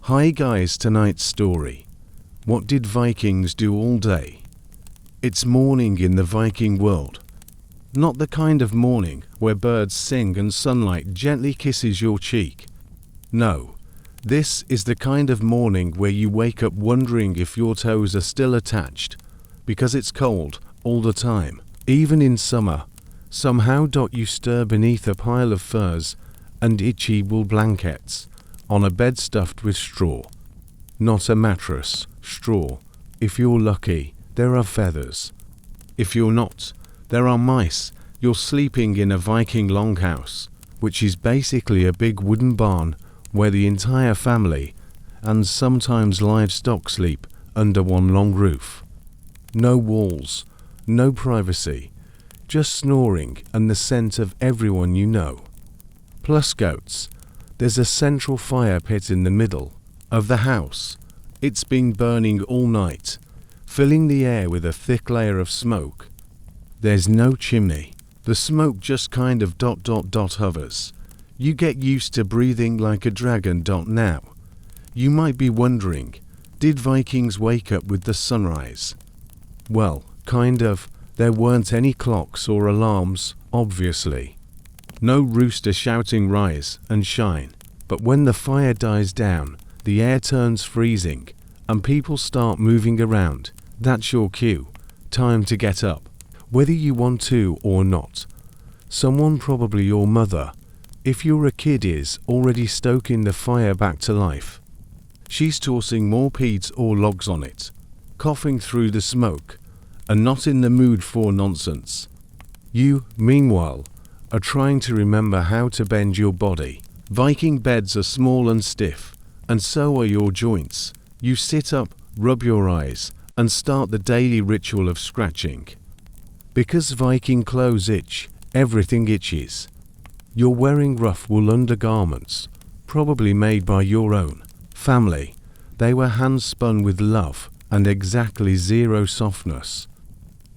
Hi guys, tonight's story. What did Vikings do all day? It's morning in the Viking world. Not the kind of morning where birds sing and sunlight gently kisses your cheek. No, this is the kind of morning where you wake up wondering if your toes are still attached, because it's cold all the time, even in summer. Somehow you stir beneath a pile of furs and itchy wool blankets, on a bed stuffed with straw. Not a mattress, straw. If you're lucky, there are feathers. If you're not, there are mice. You're sleeping in a Viking longhouse, which is basically a big wooden barn where the entire family, and sometimes livestock, sleep under one long roof. No walls, no privacy, just snoring and the scent of everyone you know. Plus goats. There's a central fire pit in the middle of the house. It's been burning all night, filling the air with a thick layer of smoke. There's no chimney. The smoke just kind of hovers. You get used to breathing like a dragon. Now, you might be wondering, did Vikings wake up with the sunrise? Well, kind of. There weren't any clocks or alarms, obviously. No rooster shouting rise and shine. But when the fire dies down, the air turns freezing, and people start moving around. That's your cue. Time to get up. Whether you want to or not. Someone, probably your mother, if you're a kid, is already stoking the fire back to life. She's tossing more peats or logs on it, coughing through the smoke, and not in the mood for nonsense. You, meanwhile, are trying to remember how to bend your body. Viking beds are small and stiff, and so are your joints. You sit up, rub your eyes, and start the daily ritual of scratching. Because Viking clothes itch, everything itches. You're wearing rough wool undergarments, probably made by your own family. They were hand-spun with love and exactly zero softness.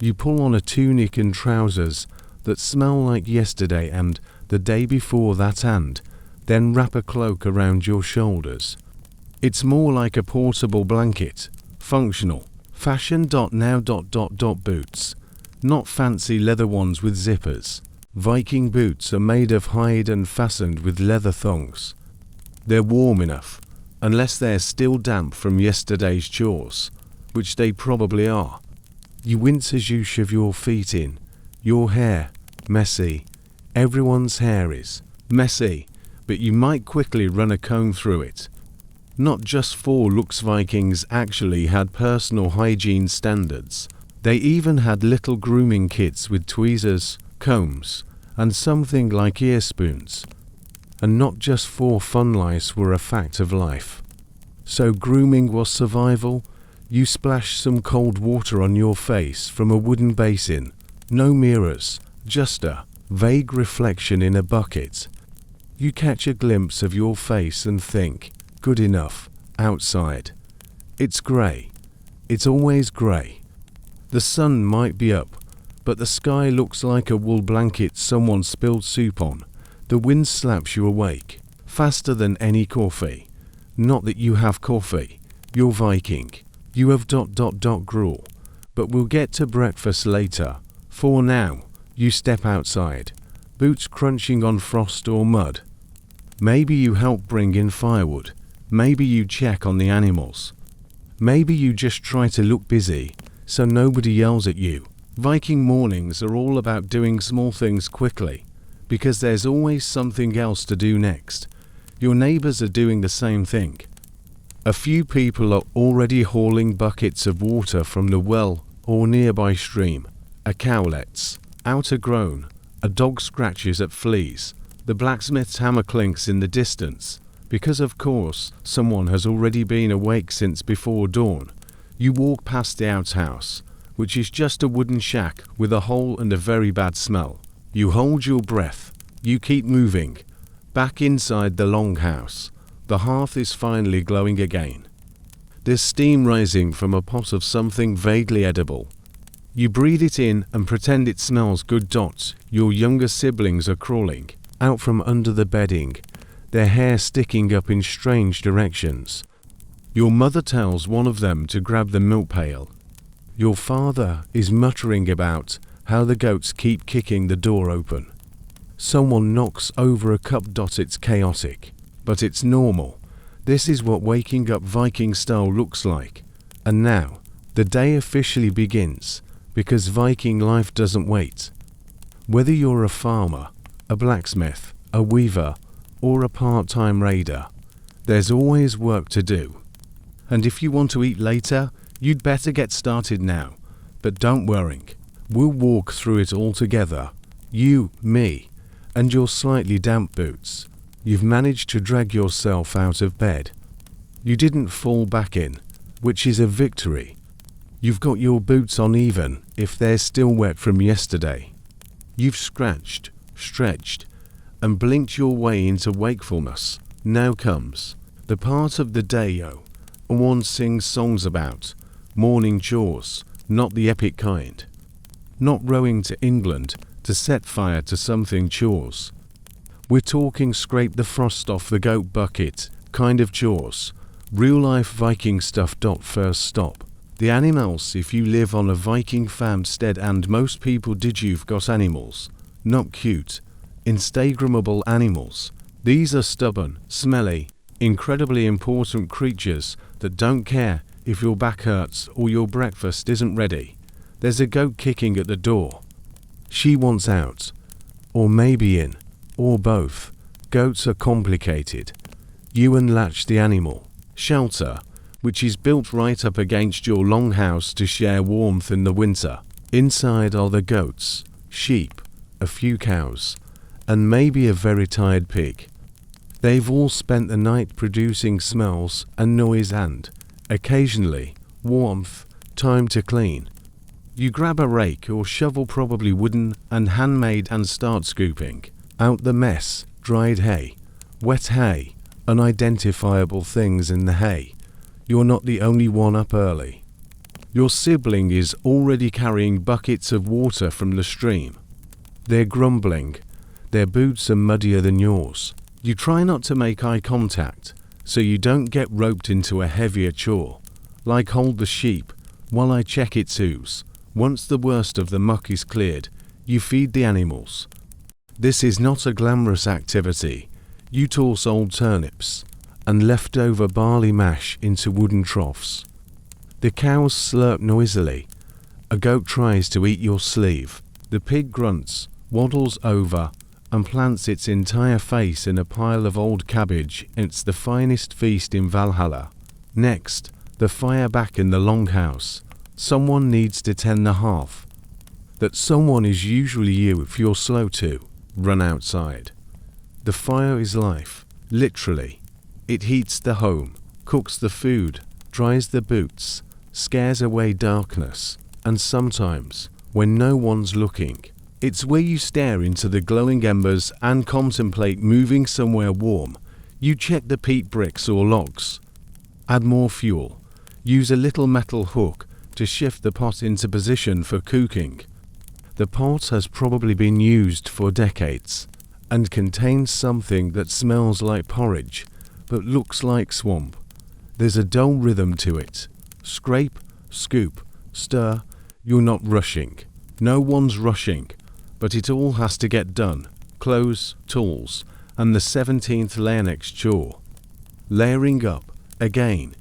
You pull on a tunic and trousers that smell like yesterday and the day before that, and then wrap a cloak around your shoulders. It's more like a portable blanket, functional, fashion. Now boots, not fancy leather ones with zippers. Viking boots are made of hide and fastened with leather thongs. They're warm enough, unless they're still damp from yesterday's chores, which they probably are. You wince as you shove your feet in. Your hair, messy. Everyone's hair is messy, but you might quickly run a comb through it. Not just for looks, Vikings actually had personal hygiene standards. They even had little grooming kits with tweezers, combs, and something like ear spoons. And not just for fun, lice were a fact of life. So grooming was survival. You splash some cold water on your face from a wooden basin. No mirrors, just a vague reflection in a bucket. You catch a glimpse of your face and think, good enough, outside. It's grey. It's always grey. The sun might be up, but the sky looks like a wool blanket someone spilled soup on. The wind slaps you awake, faster than any coffee. Not that you have coffee. You're Viking. You have gruel. But we'll get to breakfast later. For now, you step outside, boots crunching on frost or mud. Maybe you help bring in firewood. Maybe you check on the animals. Maybe you just try to look busy, so nobody yells at you. Viking mornings are all about doing small things quickly, because there's always something else to do next. Your neighbors are doing the same thing. A few people are already hauling buckets of water from the well or nearby stream. A cow lets out a groan. A dog scratches at fleas. The blacksmith's hammer clinks in the distance, because of course someone has already been awake since before dawn. You walk past the outhouse, which is just a wooden shack with a hole and a very bad smell. You hold your breath. You keep moving. Back inside the longhouse. The hearth is finally glowing again. There's steam rising from a pot of something vaguely edible. You breathe it in and pretend it smells good. Your younger siblings are crawling out from under the bedding, their hair sticking up in strange directions. Your mother tells one of them to grab the milk pail. Your father is muttering about how the goats keep kicking the door open. Someone knocks over a cup. It's chaotic, but it's normal. This is what waking up Viking style looks like. And now, the day officially begins, because Viking life doesn't wait. Whether you're a farmer, a blacksmith, a weaver, or a part-time raider, there's always work to do. And if you want to eat later, you'd better get started now. But don't worry, we'll walk through it all together. You, me, and your slightly damp boots. You've managed to drag yourself out of bed. You didn't fall back in, which is a victory. You've got your boots on even if they're still wet from yesterday. You've scratched, stretched, and blinked your way into wakefulness. Now comes the part of the day one sings songs about. Morning chores, not the epic kind. Not rowing to England to set fire to something chores. We're talking scrape the frost off the goat bucket kind of chores. Real life Viking stuff. First stop. The animals. If you live on a Viking farmstead, and most people did, you've got animals. Not cute, Instagrammable animals. These are stubborn, smelly, incredibly important creatures that don't care if your back hurts or your breakfast isn't ready. There's a goat kicking at the door. She wants out, or maybe in, or both. Goats are complicated. You unlatch the animal shelter, which is built right up against your longhouse to share warmth in the winter. Inside are the goats, sheep, a few cows, and maybe a very tired pig. They've all spent the night producing smells and noise and, occasionally, warmth. Time to clean. You grab a rake or shovel, probably wooden and handmade, and start scooping out the mess. Dried hay, wet hay, unidentifiable things in the hay. You're not the only one up early. Your sibling is already carrying buckets of water from the stream. They're grumbling. Their boots are muddier than yours. You try not to make eye contact so you don't get roped into a heavier chore, like hold the sheep while I check its hooves. Once the worst of the muck is cleared, you feed the animals. This is not a glamorous activity. You toss old turnips and leftover barley mash into wooden troughs. The cows slurp noisily. A goat tries to eat your sleeve. The pig grunts, waddles over, and plants its entire face in a pile of old cabbage. It's the finest feast in Valhalla. Next, the fire back in the longhouse. Someone needs to tend the hearth. That someone is usually you if you're slow to run outside. The fire is life, literally. It heats the home, cooks the food, dries the boots, scares away darkness, and sometimes, when no one's looking, it's where you stare into the glowing embers and contemplate moving somewhere warm. You check the peat bricks or logs. Add more fuel. Use a little metal hook to shift the pot into position for cooking. The pot has probably been used for decades and contains something that smells like porridge but looks like swamp. There's a dull rhythm to it. Scrape, scoop, stir. You're not rushing. No one's rushing. But it all has to get done. Clothes, tools, and the 17th layer next chore. Layering up. Again.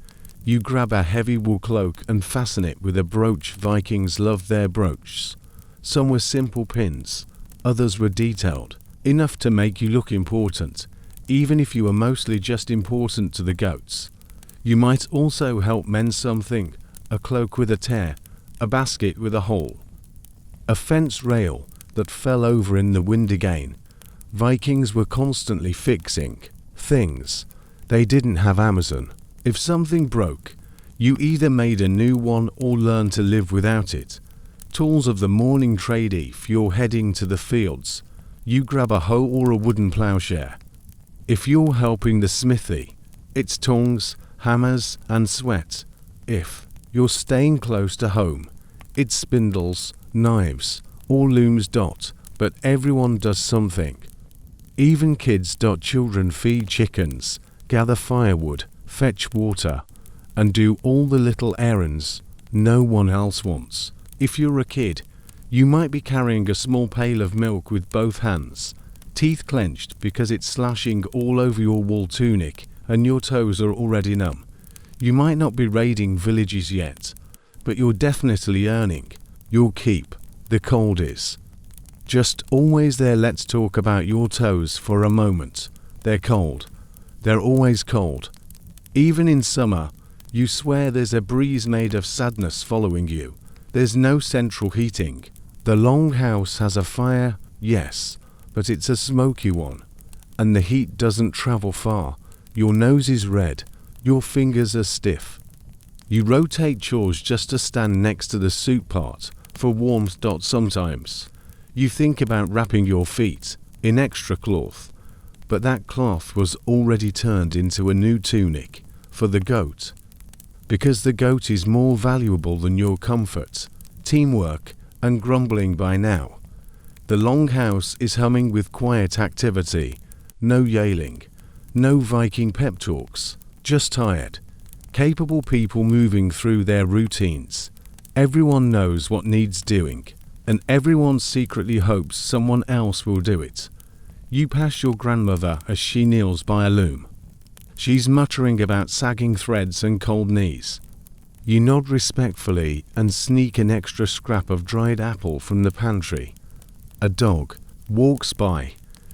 You grab a heavy wool cloak and fasten it with a brooch. Vikings loved their brooches. Some were simple pins. Others were detailed. Enough to make you look important, even if you were mostly just important to the goats. You might also help mend something. A cloak with a tear. A basket with a hole. A fence rail that fell over in the wind again. Vikings were constantly fixing things. They didn't have Amazon. If something broke, you either made a new one or learned to live without it. Tools of the morning trade. If you're heading to the fields, you grab a hoe or a wooden plowshare. If you're helping the smithy, it's tongs, hammers, and sweat. If you're staying close to home, it's spindles, knives, or looms. But everyone does something. Even kids. Children feed chickens, gather firewood, fetch water, and do all the little errands no one else wants. If you're a kid, you might be carrying a small pail of milk with both hands, teeth clenched because it's slashing all over your wool tunic and your toes are already numb. You might not be raiding villages yet, but you're definitely earning your keep. The cold is just always there. Let's talk about your toes for a moment. They're cold. They're always cold. Even in summer, you swear there's a breeze made of sadness following you. There's no central heating. The long house has a fire, yes, but it's a smoky one, and the heat doesn't travel far. Your nose is red. Your fingers are stiff. You rotate chores just to stand next to the soup pot for warmth. Sometimes you think about wrapping your feet in extra cloth, but that cloth was already turned into a new tunic for the goat, because the goat is more valuable than your comfort, teamwork, and grumbling by now. The longhouse is humming with quiet activity, no yelling, no Viking pep talks, just tired, capable people moving through their routines. Everyone knows what needs doing, and everyone secretly hopes someone else will do it. You pass your grandmother as she kneels by a loom. She's muttering about sagging threads and cold knees. You nod respectfully and sneak an extra scrap of dried apple from the pantry. A dog walks by,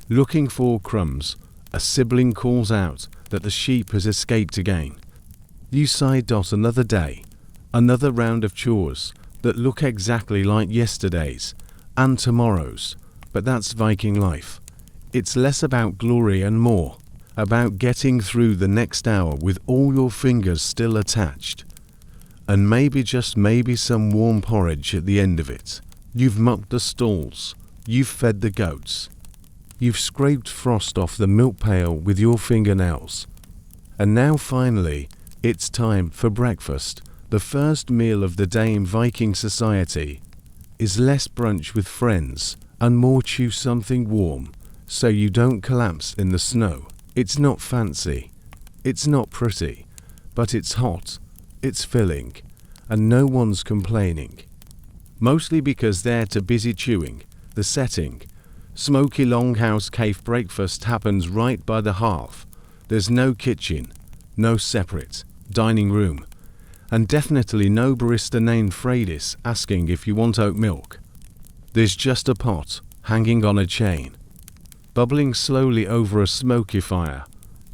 looking for crumbs. A sibling calls out that the sheep has escaped again. You sigh. Another day, another round of chores that look exactly like yesterday's and tomorrow's, but that's Viking life. It's less about glory and more about getting through the next hour with all your fingers still attached. And maybe, just maybe, some warm porridge at the end of it. You've mucked the stalls. You've fed the goats. You've scraped frost off the milk pail with your fingernails. And now finally, it's time for breakfast. The first meal of the day in Viking society is less brunch with friends and more chew something warm so you don't collapse in the snow. It's not fancy. It's not pretty. But it's hot. It's filling. And no one's complaining. Mostly because they're too busy chewing. The setting. Smoky longhouse cave breakfast happens right by the hearth. There's no kitchen. No separate dining room. And definitely no barista named Freydis asking if you want oat milk. There's just a pot, hanging on a chain, bubbling slowly over a smoky fire.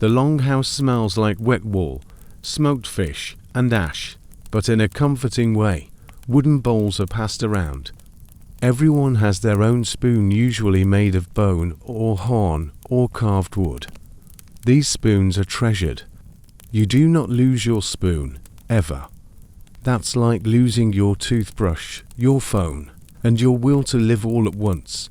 The longhouse smells like wet wool, smoked fish, and ash, but in a comforting way. Wooden bowls are passed around. Everyone has their own spoon, usually made of bone or horn or carved wood. These spoons are treasured. You do not lose your spoon, ever. That's like losing your toothbrush, your phone, and your will to live all at once.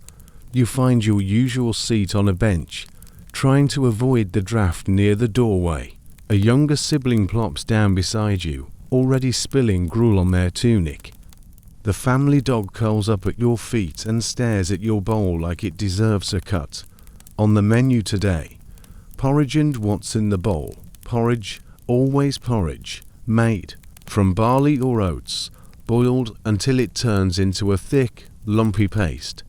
You find your usual seat on a bench, trying to avoid the draft near the doorway. A younger sibling plops down beside you, already spilling gruel on their tunic. The family dog curls up at your feet and stares at your bowl like it deserves a cut. On the menu today, porridge. And what's in the bowl? Porridge, always porridge, made from barley or oats, boiled until it turns into a thick, lumpy paste.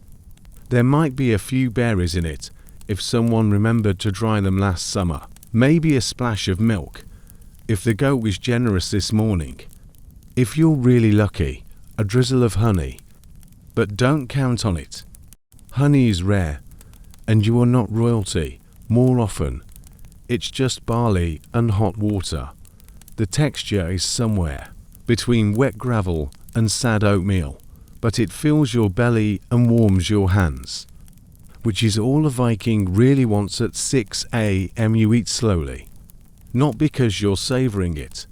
There might be a few berries in it, if someone remembered to dry them last summer. Maybe a splash of milk, if the goat was generous this morning. If you're really lucky, a drizzle of honey. But don't count on it. Honey is rare, and you are not royalty. More often, it's just barley and hot water. The texture is somewhere between wet gravel and sad oatmeal, but it fills your belly and warms your hands, which is all a Viking really wants at 6 a.m. You eat slowly, not because you're savoring it,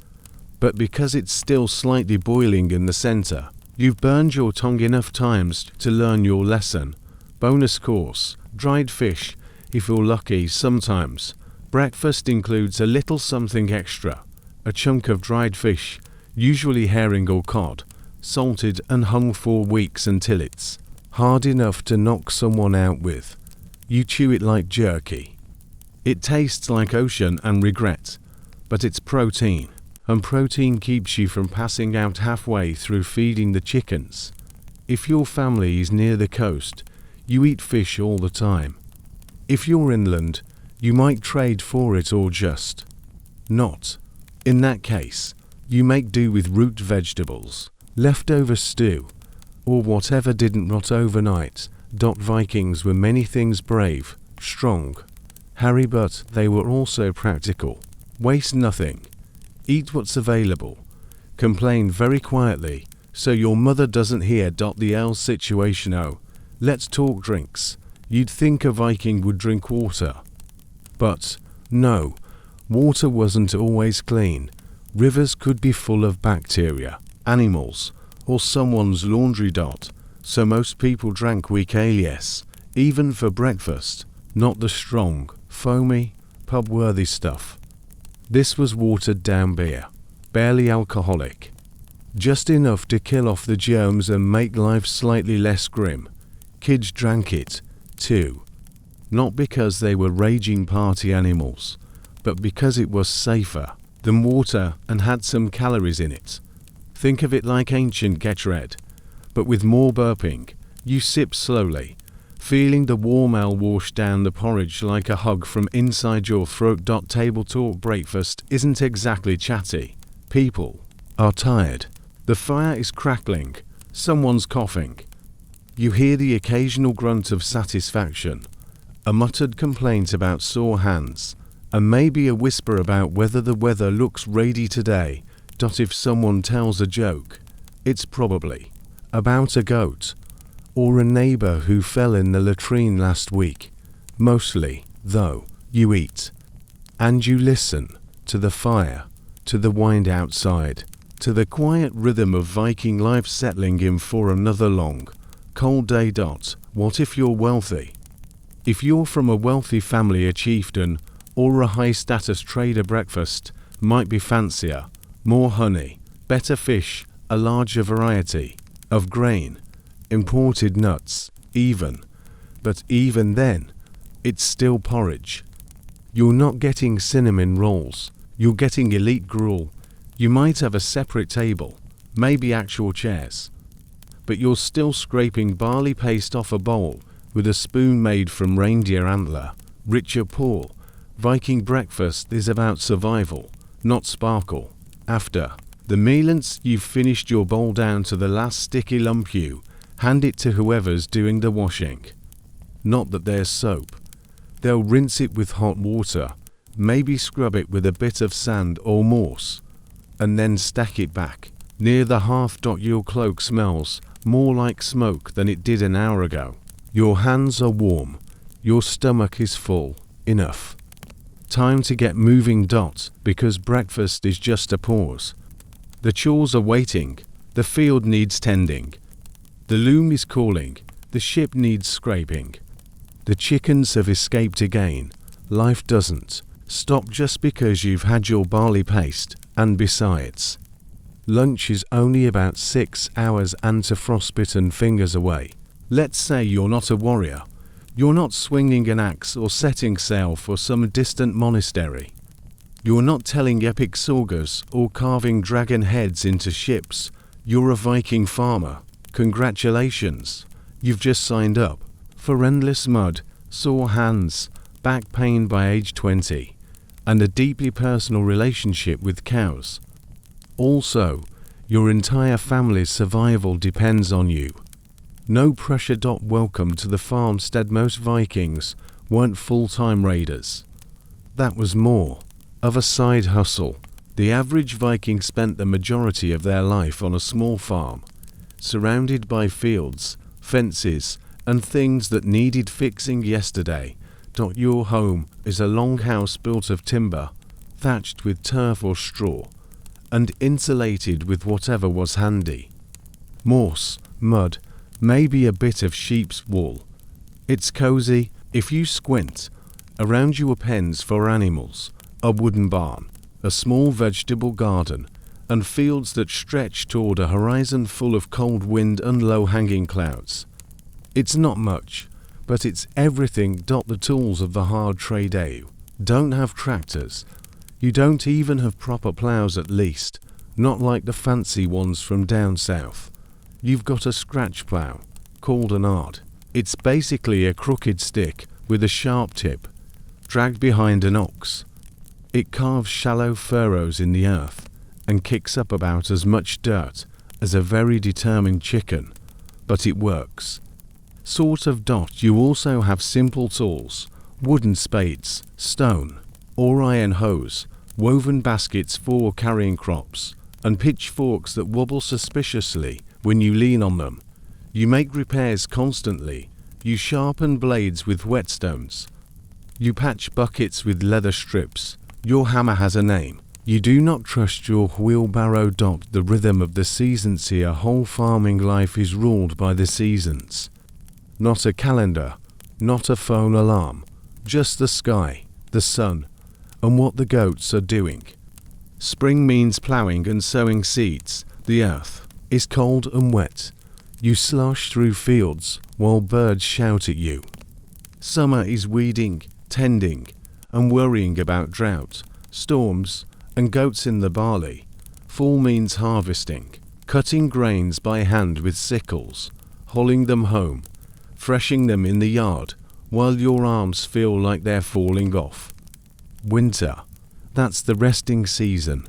but because it's still slightly boiling in the center. You've burned your tongue enough times to learn your lesson. Bonus course, dried fish, if you're lucky. Sometimes breakfast includes a little something extra, a chunk of dried fish, usually herring or cod, salted and hung for weeks until it's hard enough to knock someone out with. You chew it like jerky. It tastes like ocean and regret, but it's protein. and protein keeps you from passing out halfway through feeding the chickens. If your family is near the coast, you eat fish all the time. If you're inland, you might trade for it or just not. In that case, you make do with root vegetables, leftover stew, or whatever didn't rot overnight. Vikings were many things: brave, strong, hairy, but they were also practical. Waste nothing. Eat what's available. Complain very quietly so your mother doesn't hear. The L situation. Oh, let's talk drinks. You'd think a Viking would drink water. But no, water wasn't always clean. Rivers could be full of bacteria, animals, or someone's laundry. So most people drank weak ales, even for breakfast, not the strong, foamy, pub-worthy stuff. This was watered-down beer, barely alcoholic. Just enough to kill off the germs and make life slightly less grim. Kids drank it, too. Not because they were raging party animals, but because it was safer than water and had some calories in it. Think of it like ancient Gatorade, but with more burping. You sip slowly, feeling the warm ale wash down the porridge like a hug from inside your throat. Table talk. Breakfast isn't exactly chatty. People are tired. The fire is crackling. Someone's coughing. You hear the occasional grunt of satisfaction, a muttered complaint about sore hands, and maybe a whisper about whether the weather looks rainy today. If someone tells a joke, it's probably about a goat or a neighbor who fell in the latrine last week. Mostly, though, you eat and you listen to the fire, to the wind outside, to the quiet rhythm of Viking life settling in for another long, cold day. What if you're wealthy? If you're from a wealthy family, a chieftain or a high-status trader, breakfast might be fancier, more honey, better fish, a larger variety of grain, imported nuts, even. But even then, it's still porridge. You're not getting cinnamon rolls, you're getting elite gruel. You might have a separate table, maybe actual chairs, but you're still scraping barley paste off a bowl with a spoon made from reindeer antler. Rich or poor, Viking breakfast is about survival, not sparkle. After the meal, you've finished your bowl down to the last sticky lump. You hand it to whoever's doing the washing. Not that there's soap. They'll rinse it with hot water, maybe scrub it with a bit of sand or moss, and then stack it back near the hearth. Your cloak smells more like smoke than it did an hour ago. Your hands are warm. Your stomach is full. Enough. Time to get moving. Because breakfast is just a pause. The chores are waiting. The field needs tending. The loom is calling. The ship needs scraping. The chickens have escaped again. Life doesn't stop just because you've had your barley paste. And besides, lunch is only about 6 hours and to frostbitten fingers away. Let's say you're not a warrior. You're not swinging an axe or setting sail for some distant monastery. You're not telling epic sagas or carving dragon heads into ships. You're a Viking farmer. Congratulations. You've just signed up for endless mud, sore hands, back pain by age 20, and a deeply personal relationship with cows. Also, your entire family's survival depends on you. No pressure. Welcome to the farmstead. Most Vikings weren't full-time raiders. That was more of a side hustle. The average Viking spent the majority of their life on a small farm, surrounded by fields, fences, and things that needed fixing yesterday. Your home is a long house built of timber, thatched with turf or straw, and insulated with whatever was handy. Moss, mud, maybe a bit of sheep's wool. It's cozy, if you squint. Around you are pens for animals, a wooden barn, a small vegetable garden, and fields that stretch toward a horizon full of cold wind and low-hanging clouds. It's not much, but it's everything. The tools of the hard trade don't have tractors, You don't even have proper plows, at least, not like the fancy ones from down south. You've got a scratch plow, called an ard. It's basically a crooked stick with a sharp tip, dragged behind an ox. It carves shallow furrows in the earth and kicks up about as much dirt as a very determined chicken, but it works. Sort of. You also have simple tools, wooden spades, stone or iron hoes, woven baskets for carrying crops, and pitchforks that wobble suspiciously when you lean on them. You make repairs constantly. You sharpen blades with whetstones. You patch buckets with leather strips. Your hammer has a name. You do not trust your wheelbarrow. The rhythm of the seasons here. Whole farming life is ruled by the seasons. Not a calendar, not a phone alarm, just the sky, the sun, and what the goats are doing. Spring means plowing and sowing seeds. The earth is cold and wet. You slosh through fields while birds shout at you. Summer is weeding, tending, and worrying about drought, storms, and goats in the barley. Fall means harvesting, cutting grains by hand with sickles, hauling them home, threshing them in the yard while your arms feel like they're falling off. Winter, that's the resting season,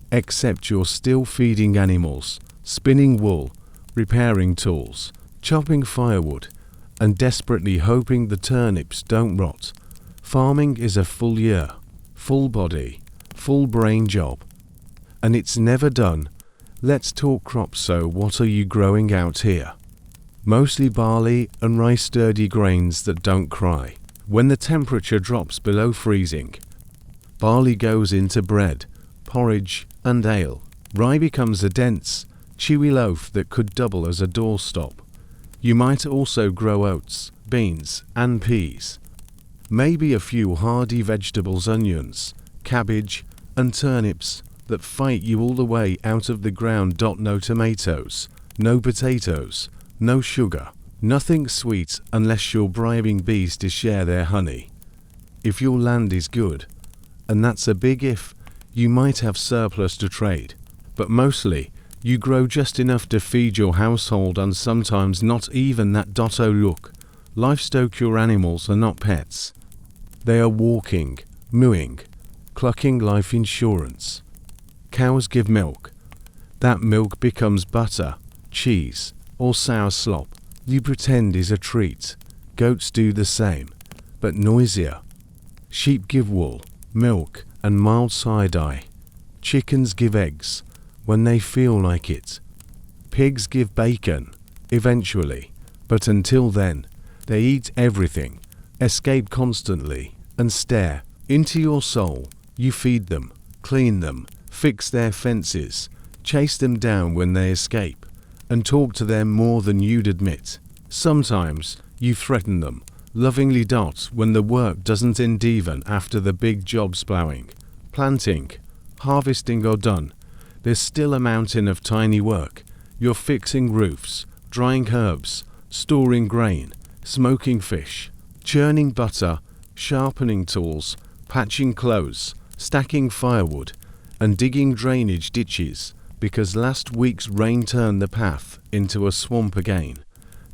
except you're still feeding animals, spinning wool, repairing tools, chopping firewood, and desperately hoping the turnips don't rot. Farming is a full year, full body, full brain job. And it's never done. Let's talk crops. So what are you growing out here? Mostly barley and rye, sturdy grains that don't cry when the temperature drops below freezing. Barley goes into bread, porridge, and ale. Rye becomes a dense, chewy loaf that could double as a doorstop. You might also grow oats, beans, and peas. Maybe a few hardy vegetables, onions, cabbage, and turnips that fight you all the way out of the ground. No tomatoes, no potatoes, no sugar, nothing sweet unless you're bribing bees to share their honey. If your land is good, and that's a big if, you might have surplus to trade, but mostly you grow just enough to feed your household and sometimes not even that. Oh look, livestock. Your animals are not pets. They are walking, mooing, clucking life insurance. Cows give milk. That milk becomes butter, cheese, or sour slop. You pretend is a treat. Goats do the same, but noisier. Sheep give wool, milk, and mild side-eye. Chickens give eggs when they feel like it. Pigs give bacon, eventually, but until then, they eat everything, escape constantly, and stare into your soul. You feed them, clean them, fix their fences, chase them down when they escape, and talk to them more than you'd admit. Sometimes you threaten them, lovingly. When the work doesn't end even after the big jobs, plowing, planting, harvesting are done, there's still a mountain of tiny work. You're fixing roofs, drying herbs, storing grain, smoking fish, churning butter, sharpening tools, patching clothes, stacking firewood, and digging drainage ditches because last week's rain turned the path into a swamp again.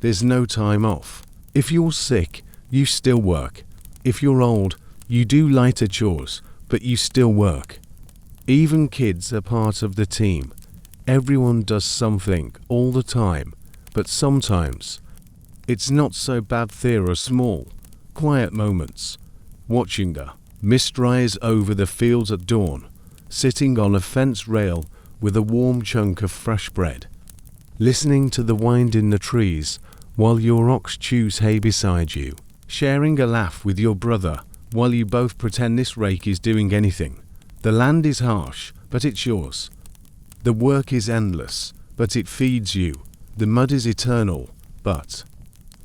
There's no time off. If you're sick, you still work. If you're old, you do lighter chores, but you still work. Even kids are part of the team. Everyone does something all the time, but sometimes it's not so bad. There are small, quiet moments. Watching the mist rise over the fields at dawn, sitting on a fence rail with a warm chunk of fresh bread, listening to the wind in the trees while your ox chews hay beside you, sharing a laugh with your brother while you both pretend this rake is doing anything. The land is harsh, but it's yours. The work is endless, but it feeds you. The mud is eternal, but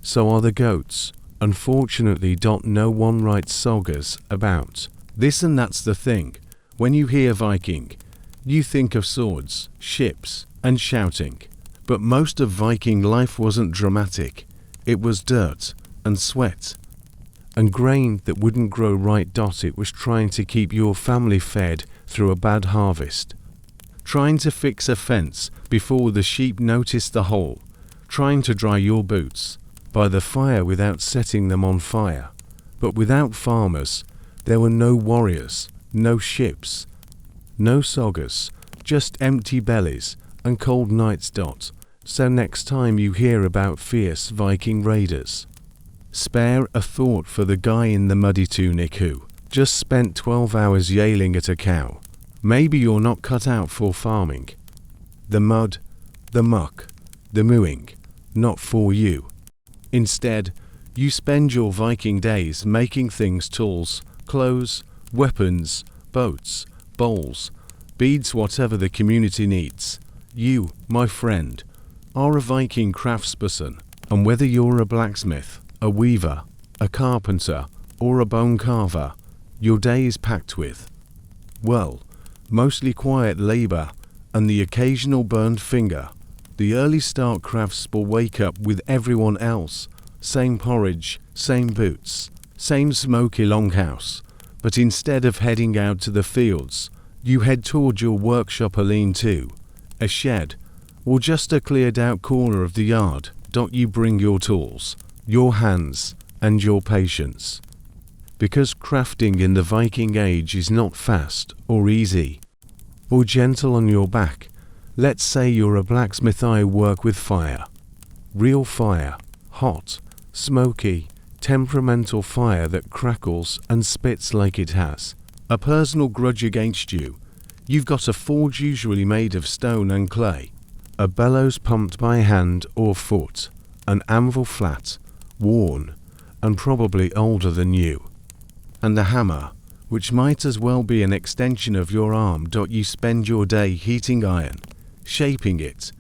so are the goats. Unfortunately, no one writes sagas about this, and that's the thing. When you hear Viking, you think of swords, ships, and shouting. But most of Viking life wasn't dramatic. It was dirt and sweat and grain that wouldn't grow right. It was trying to keep your family fed through a bad harvest. Trying to fix a fence before the sheep noticed the hole. Trying to dry your boots by the fire without setting them on fire. But without farmers, there were no warriors, no ships, no soggers, just empty bellies and cold nights. So next time you hear about fierce Viking raiders, spare a thought for the guy in the muddy tunic who just spent 12 hours yelling at a cow. Maybe you're not cut out for farming. The mud, the muck, the mooing, not for you. Instead, you spend your Viking days making things: tools, clothes, weapons, boats, bowls, beads, whatever the community needs. You, my friend, are a Viking craftsperson, and whether you're a blacksmith, a weaver, a carpenter, or a bone carver, your day is packed with, well, mostly quiet labor and the occasional burned finger. The early start crafts will wake up with everyone else. Same porridge, same boots, same smoky longhouse. But instead of heading out to the fields, you head toward your workshop, a lean-to, a shed, or just a cleared out corner of the yard. You bring your tools, your hands, and your patience. Because crafting in the Viking age is not fast or easy or gentle on your back. Let's say you're a blacksmith. I work with fire. Real fire. Hot, smoky, temperamental fire that crackles and spits like it has a personal grudge against you. You've got a forge usually made of stone and clay, a bellows pumped by hand or foot, an anvil flat, worn, and probably older than you, and a hammer, which might as well be an extension of your arm. You spend your day heating iron, shaping it,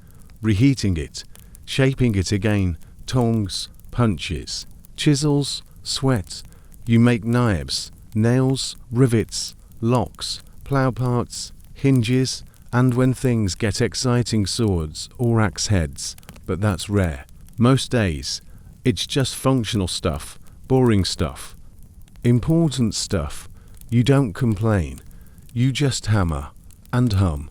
reheating it, shaping it again, tongs, punches, chisels, sweat. You make knives, nails, rivets, locks, plough parts, hinges, and when things get exciting, swords or axe heads, but that's rare. Most days, it's just functional stuff, boring stuff. Important stuff. You don't complain. You just hammer and hum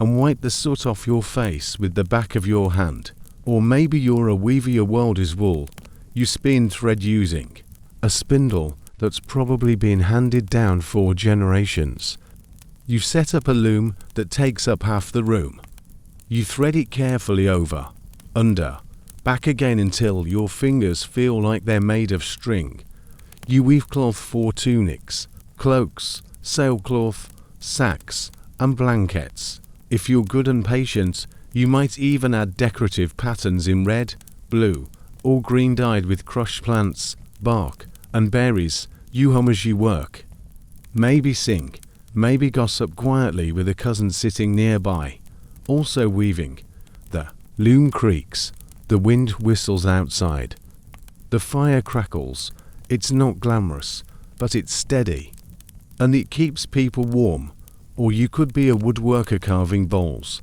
and wipe the soot off your face with the back of your hand. Or maybe you're a weaver. Your world is wool. You spin thread using a spindle that's probably been handed down for generations. You set up a loom that takes up half the room. You thread it carefully over, under, back again until your fingers feel like they're made of string. You weave cloth for tunics, cloaks, sailcloth, sacks, and blankets. If you're good and patient, you might even add decorative patterns in red, blue, or green dyed with crushed plants, bark, and berries. You hum as you work. Maybe sing, maybe gossip quietly with a cousin sitting nearby, also weaving. The loom creaks, the wind whistles outside. The fire crackles. It's not glamorous, but it's steady, and it keeps people warm. Or you could be a woodworker carving bowls,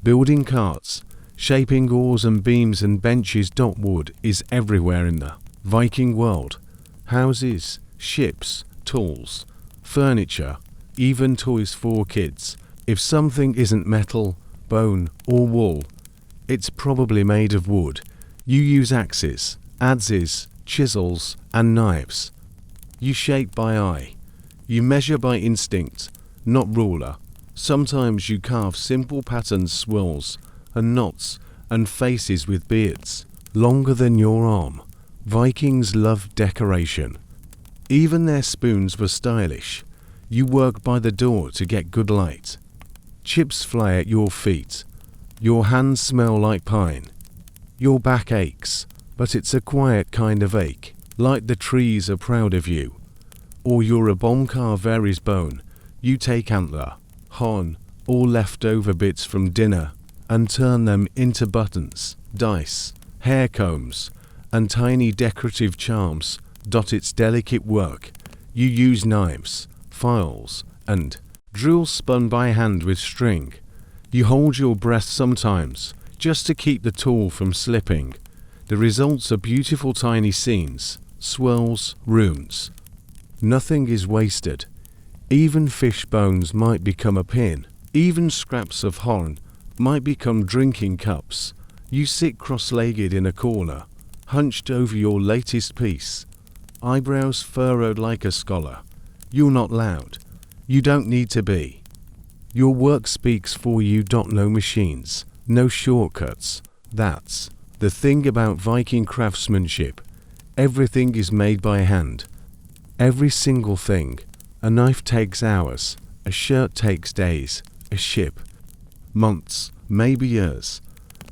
building carts, shaping oars and beams and benches. Wood is everywhere in the Viking world. Houses, ships, tools, furniture, even toys for kids. If something isn't metal, bone, or wool, it's probably made of wood. You use axes, adzes, chisels, and knives. You shape by eye. You measure by instinct, not ruler. Sometimes you carve simple patterns, swirls, and knots, and faces with beards longer than your arm. Vikings loved decoration. Even their spoons were stylish. You work by the door to get good light. Chips fly at your feet. Your hands smell like pine. Your back aches, but it's a quiet kind of ache, like the trees are proud of you. Or you're a bomb carver's bone. You take antler, horn, or leftover bits from dinner and turn them into buttons, dice, hair combs, and tiny decorative charms. It's delicate work. You use knives, files, and drills spun by hand with string. You hold your breath sometimes, just to keep the tool from slipping. The results are beautiful tiny scenes, swirls, runes. Nothing is wasted. Even fish bones might become a pin. Even scraps of horn might become drinking cups. You sit cross-legged in a corner, hunched over your latest piece, eyebrows furrowed like a scholar. You're not loud. You don't need to be. Your work speaks for you. No machines, no shortcuts. That's the thing about Viking craftsmanship. Everything is made by hand. Every single thing. A knife takes hours. A shirt takes days. A ship months, maybe years.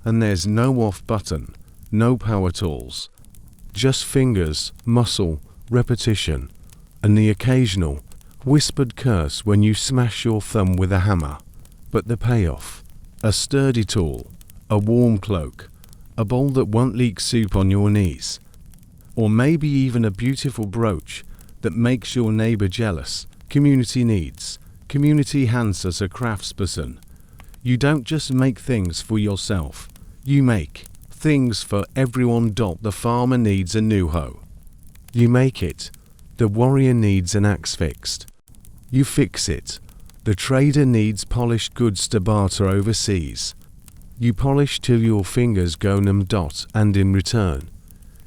And there's no off button, no power tools. Just fingers, muscle, repetition, and the occasional whispered curse when you smash your thumb with a hammer. But the payoff: a sturdy tool, a warm cloak, a bowl that won't leak soup on your knees. Or maybe even a beautiful brooch that makes your neighbor jealous. Community needs. Community hands as a craftsperson. You don't just make things for yourself. You make things for everyone. The farmer needs a new hoe. You make it. The warrior needs an axe fixed. You fix it. The trader needs polished goods to barter overseas. You polish till your fingers go numb. And in return,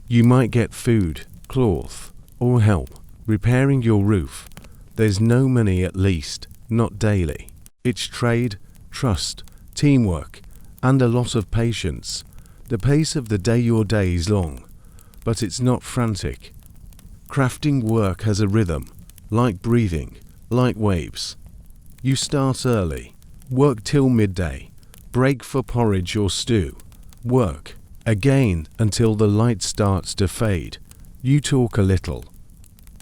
you might get food, cloth, or help repairing your roof. There's no money, at least not daily. It's trade, trust, teamwork, and a lot of patience. The pace of the day. Your day is long, but it's not frantic. Crafting work has a rhythm, like breathing, like waves. You start early, work till midday, break for porridge or stew, work again until the light starts to fade. You talk a little,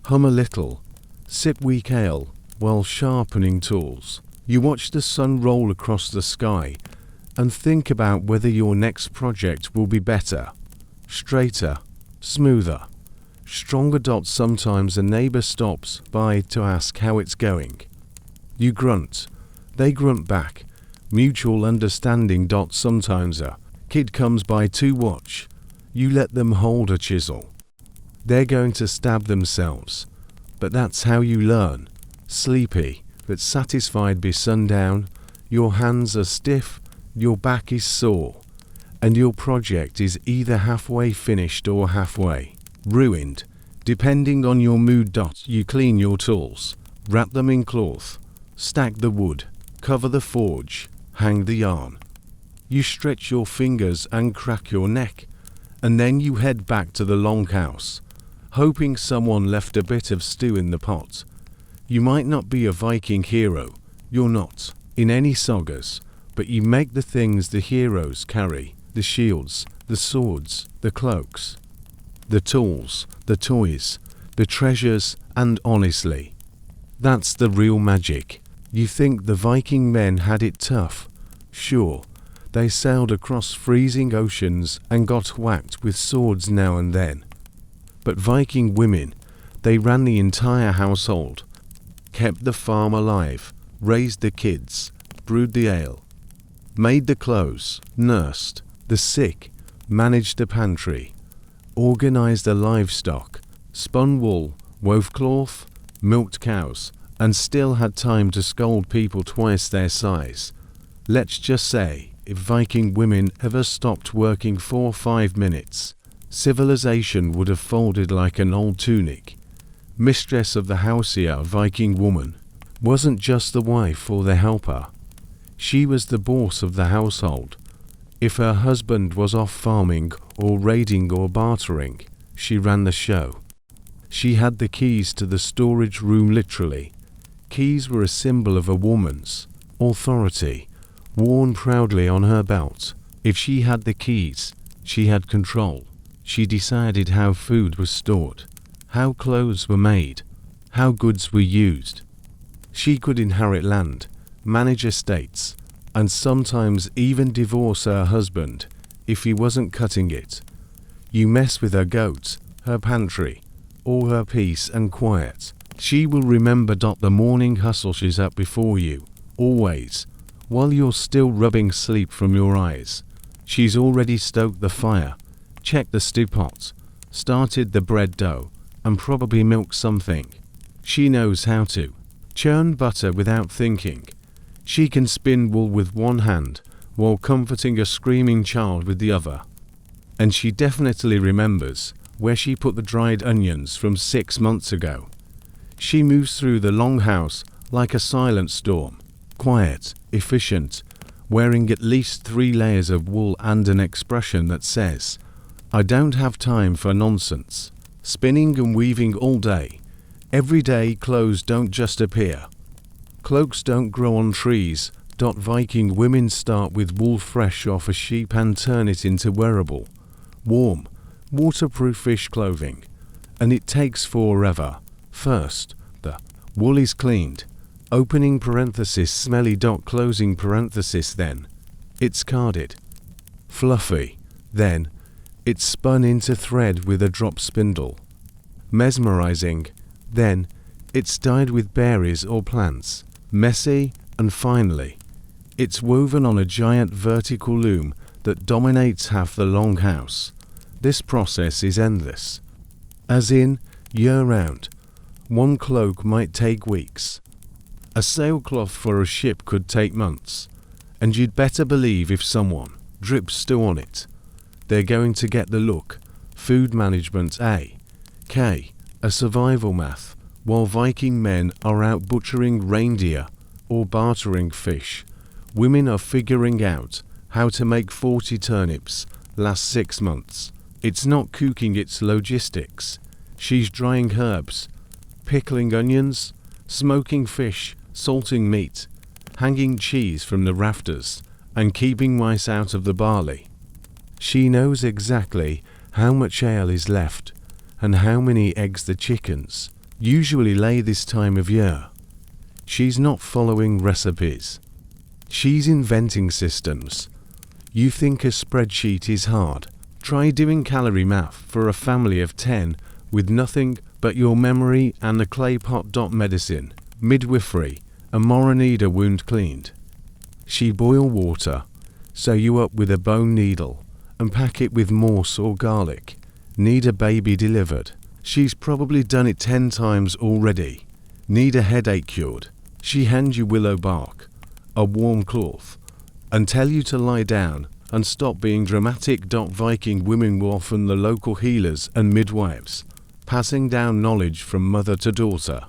hum a little, sip weak ale while sharpening tools. You watch the sun roll across the sky and think about whether your next project will be better, straighter, smoother, stronger. Sometimes a neighbor stops by to ask how it's going. You grunt. They grunt back. Mutual understanding. Sometimes a kid comes by to watch. You let them hold a chisel. They're going to stab themselves. But that's how you learn. Sleepy, but satisfied by sundown. Your hands are stiff, your back is sore, and your project is either halfway finished or halfway ruined, depending on your mood. You clean your tools, wrap them in cloth, stack the wood, cover the forge, hang the yarn. You stretch your fingers and crack your neck, and then you head back to the longhouse, hoping someone left a bit of stew in the pot. You might not be a Viking hero, you're not, in any sagas, but you make the things the heroes carry: the shields, the swords, the cloaks, the tools, the toys, the treasures, and honestly, that's the real magic. You think the Viking men had it tough? Sure, they sailed across freezing oceans and got whacked with swords now and then. But Viking women, they ran the entire household, kept the farm alive, raised the kids, brewed the ale, made the clothes, nursed the sick, managed the pantry, organized the livestock, spun wool, wove cloth, milked cows, and still had time to scold people twice their size. Let's just say, if Viking women ever stopped working for 5 minutes, civilization would have folded like an old tunic. Mistress of the house, a Viking woman wasn't just the wife or the helper. She was the boss of the household. If her husband was off farming or raiding or bartering, she ran the show. She had the keys to the storage room, literally. Keys were a symbol of a woman's authority, worn proudly on her belt. If she had the keys, she had control. She decided how food was stored, how clothes were made, how goods were used. She could inherit land, manage estates, and sometimes even divorce her husband if he wasn't cutting it. You mess with her goat, her pantry, or her peace and quiet, she will remember. The morning hustle, she's up before you, always, while you're still rubbing sleep from your eyes. She's already stoked the fire, checked the stew pot, started the bread dough, and probably milk something. She knows how to churn butter without thinking. She can spin wool with one hand while comforting a screaming child with the other. And she definitely remembers where she put the dried onions from 6 months ago. She moves through the long house like a silent storm, quiet, efficient, wearing at least 3 layers of wool and an expression that says, "I don't have time for nonsense." Spinning and weaving all day. Every day clothes don't just appear. Cloaks don't grow on trees. Viking women start with wool fresh off a sheep and turn it into wearable, warm, waterproof fish clothing. And it takes forever. First, the wool is cleaned, opening parenthesis smelly closing parenthesis, then it's carded, fluffy, then it's spun into thread with a drop spindle, mesmerizing, then it's dyed with berries or plants, messy, and finally, it's woven on a giant vertical loom that dominates half the long house. This process is endless. As in, year-round. One cloak might take weeks. A sailcloth for a ship could take months. And you'd better believe if someone drips stew on it, they're going to get the look. Food management A.K. a survival math, while Viking men are out butchering reindeer or bartering fish. Women are figuring out how to make 40 turnips last 6 months. It's not cooking, it's logistics. She's drying herbs, pickling onions, smoking fish, salting meat, hanging cheese from the rafters, and keeping mice out of the barley. She knows exactly how much ale is left and how many eggs the chickens usually lay this time of year. She's not following recipes. She's inventing systems. You think a spreadsheet is hard? Try doing calorie math for a family of 10 with nothing but your memory and the clay pot. Medicine, midwifery, a Moronida wound cleaned. She boil water, sew you up with a bone needle, and pack it with morse or garlic. Need a baby delivered. She's probably done it 10 times already. Need a headache cured. She hands you willow bark, a warm cloth, and tell you to lie down and stop being dramatic. Viking women were often the local healers and midwives, passing down knowledge from mother to daughter.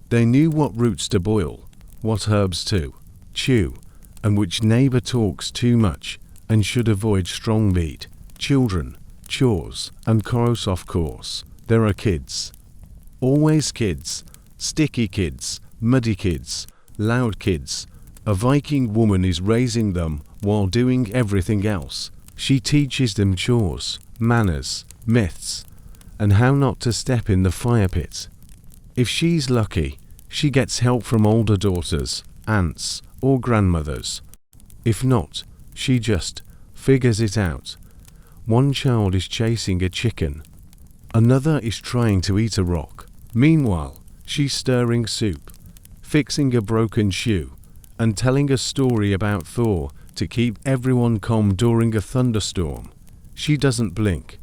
They knew what roots to boil, what herbs to chew, and which neighbor talks too much and should avoid strong meat. Children, chores, and chorus. Of course, there are kids. Always kids, sticky kids, muddy kids, loud kids. A Viking woman is raising them while doing everything else. She teaches them chores, manners, myths, and how not to step in the fire pit. If she's lucky, she gets help from older daughters, aunts, or grandmothers. If not, she just figures it out. One child is chasing a chicken. Another is trying to eat a rock. Meanwhile, she's stirring soup, fixing a broken shoe, and telling a story about Thor to keep everyone calm during a thunderstorm. She doesn't blink.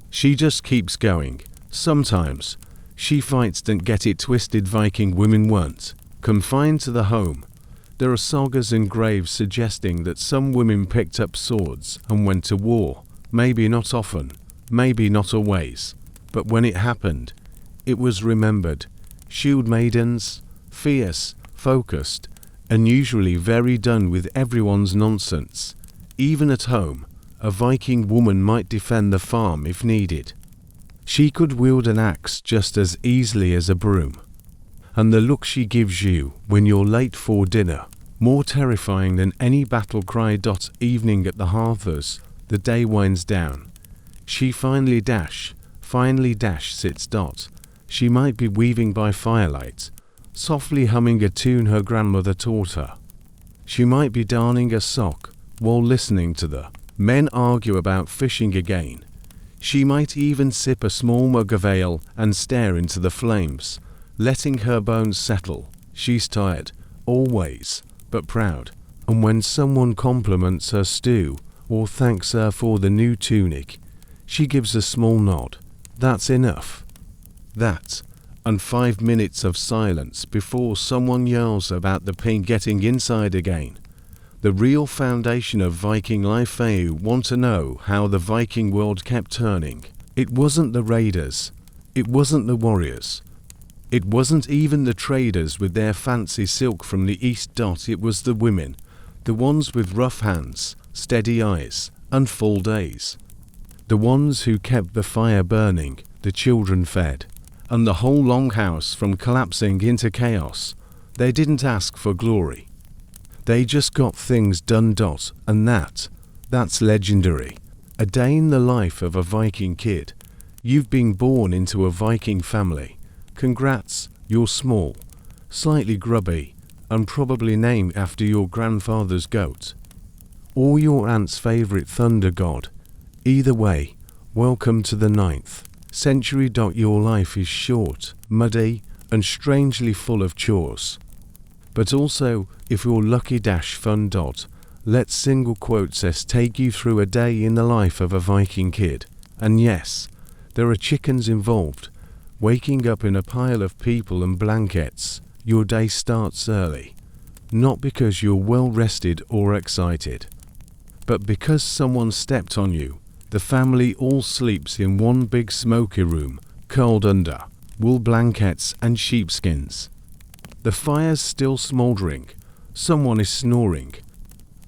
She just keeps going. Sometimes, she fights. Don't get it twisted, Viking women weren't confined to the home. There are sagas and graves suggesting that some women picked up swords and went to war. Maybe not often, maybe not always, but when it happened, it was remembered. Shield maidens, fierce, focused, and usually very done with everyone's nonsense. Even at home, a Viking woman might defend the farm if needed. She could wield an axe just as easily as a broom. And the look she gives you when you're late for dinner, more terrifying than any battle cry. Evening at the hearth as the day winds down. She finally dash sits. She might be weaving by firelight, softly humming a tune her grandmother taught her. She might be darning a sock while listening to the men argue about fishing again. She might even sip a small mug of ale and stare into the flames, letting her bones settle. She's tired, always, but proud. And when someone compliments her stew or thanks her for the new tunic, she gives a small nod. That's enough. That, and 5 minutes of silence before someone yells about the pain getting inside again. The real foundation of Viking life. You want to know how the Viking world kept turning. It wasn't the raiders. It wasn't the warriors. It wasn't even the traders with their fancy silk from the east. It was the women. The ones with rough hands, steady eyes, and full days. The ones who kept the fire burning, the children fed, and the whole longhouse from collapsing into chaos. They didn't ask for glory. They just got things done. And that's legendary. A day in the life of a Viking kid. You've been born into a Viking family. Congrats, you're small, slightly grubby, and probably named after your grandfather's goat. Or your aunt's favorite thunder god. Either way, welcome to the 9th century. Your life is short, muddy, and strangely full of chores. But also, if you're lucky, fun. Let's single quotes take you through a day in the life of a Viking kid. And yes, there are chickens involved. Waking up in a pile of people and blankets, your day starts early. Not because you're well rested or excited, but because someone stepped on you. The family all sleeps in one big smoky room, curled under wool blankets and sheepskins. The fire's still smoldering. Someone is snoring.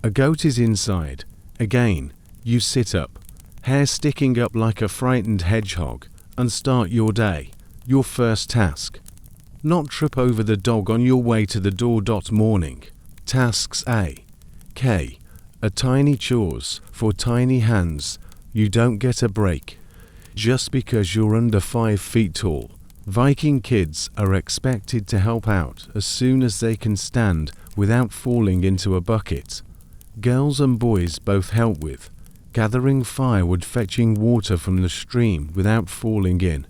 A goat is inside. Again, you sit up, hair sticking up like a frightened hedgehog, and start your day. Your first task. Not trip over the dog on your way to the door. Morning. Tasks A. K. A tiny chores for tiny hands. You don't get a break. Just because you're under 5 feet tall. Viking kids are expected to help out as soon as they can stand without falling into a bucket. Girls and boys both help with gathering firewood, fetching water from the stream without falling in.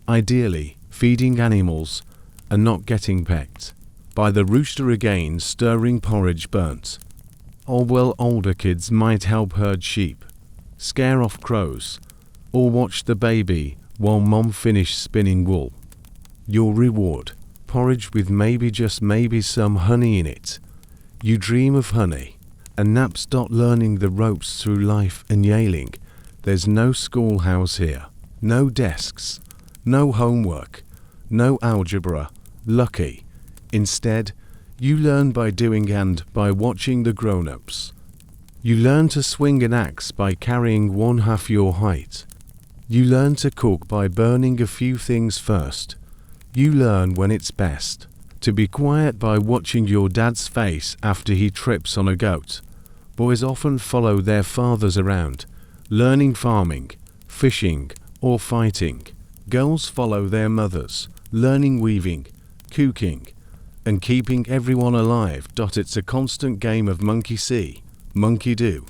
Ideally, feeding animals and not getting pecked by the rooster. Again, stirring porridge burnt. Or well, older kids might help herd sheep, scare off crows, or watch the baby while mom finished spinning wool. Your reward, porridge with maybe, just maybe, some honey in it. You dream of honey and naps. Learning the ropes through life and yelling. There's no schoolhouse here, no desks, no homework, no algebra. Lucky. Instead, you learn by doing and by watching the grown-ups. You learn to swing an axe by carrying 1/2 your height. You learn to cook by burning a few things first. You learn when it's best to be quiet by watching your dad's face after he trips on a goat. Boys often follow their fathers around, learning farming, fishing, or fighting. Girls follow their mothers, learning weaving, cooking, and keeping everyone alive. It's a constant game of monkey see, monkey do,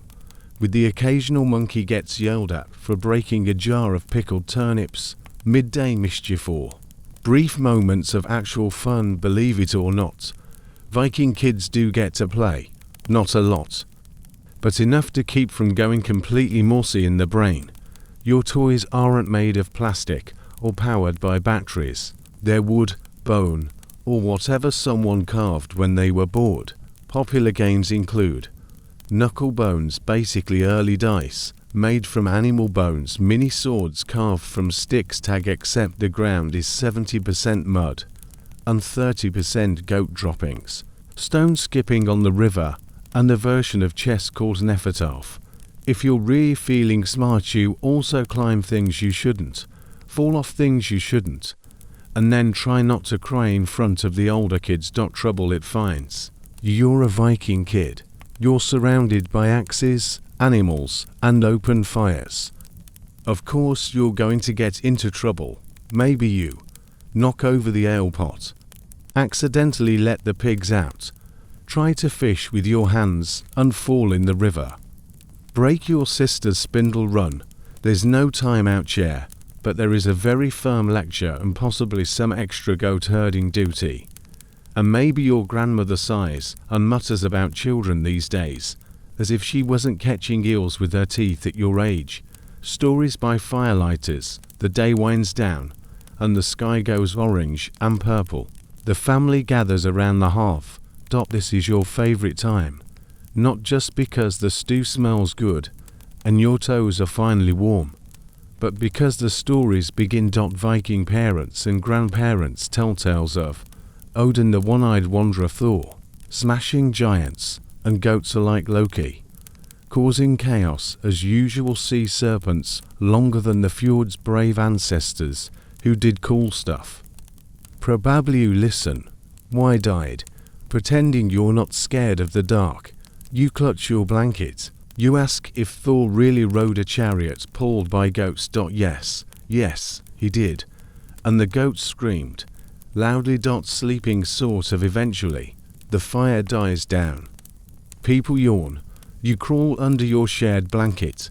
with the occasional monkey gets yelled at for breaking a jar of pickled turnips. Midday mischief or brief moments of actual fun. Believe it or not, Viking kids do get to play. Not a lot, but enough to keep from going completely morsy in the brain. Your toys aren't made of plastic or powered by batteries. They're wood, bone, or whatever someone carved when they were bored. Popular games include knuckle bones, basically early dice, made from animal bones, mini swords carved from sticks, tag, except the ground is 70% mud and 30% goat droppings, stone skipping on the river, and a version of chess called Nefertaf. If you're really feeling smart, you also climb things you shouldn't, fall off things you shouldn't, and then try not to cry in front of the older kids. Trouble it finds. You're a Viking kid. You're surrounded by axes, animals, and open fires. Of course you're going to get into trouble. Maybe you knock over the ale pot, accidentally let the pigs out, try to fish with your hands and fall in the river, break your sister's spindle run. There's no time-out chair, but there is a very firm lecture and possibly some extra goat herding duty. And maybe your grandmother sighs and mutters about children these days, as if she wasn't catching eels with her teeth at your age. Stories by firelighters. The day winds down. and the sky goes orange and purple. The family gathers around the hearth. This is your favorite time. Not just because the stew smells good and your toes are finally warm, but because the stories begin. Viking parents and grandparents tell tales of Odin the one-eyed wanderer, Thor, smashing giants, and goats alike Loki, causing chaos as usual sea serpents longer than the fjord's brave ancestors who did cool stuff. Probably you listen, wide-eyed, pretending you're not scared of the dark. You clutch your blanket. You ask if Thor really rode a chariot pulled by goats. Yes, he did. And the goats screamed, loudly. Sleeping sort of. Eventually, the fire dies down. People yawn. You crawl under your shared blanket,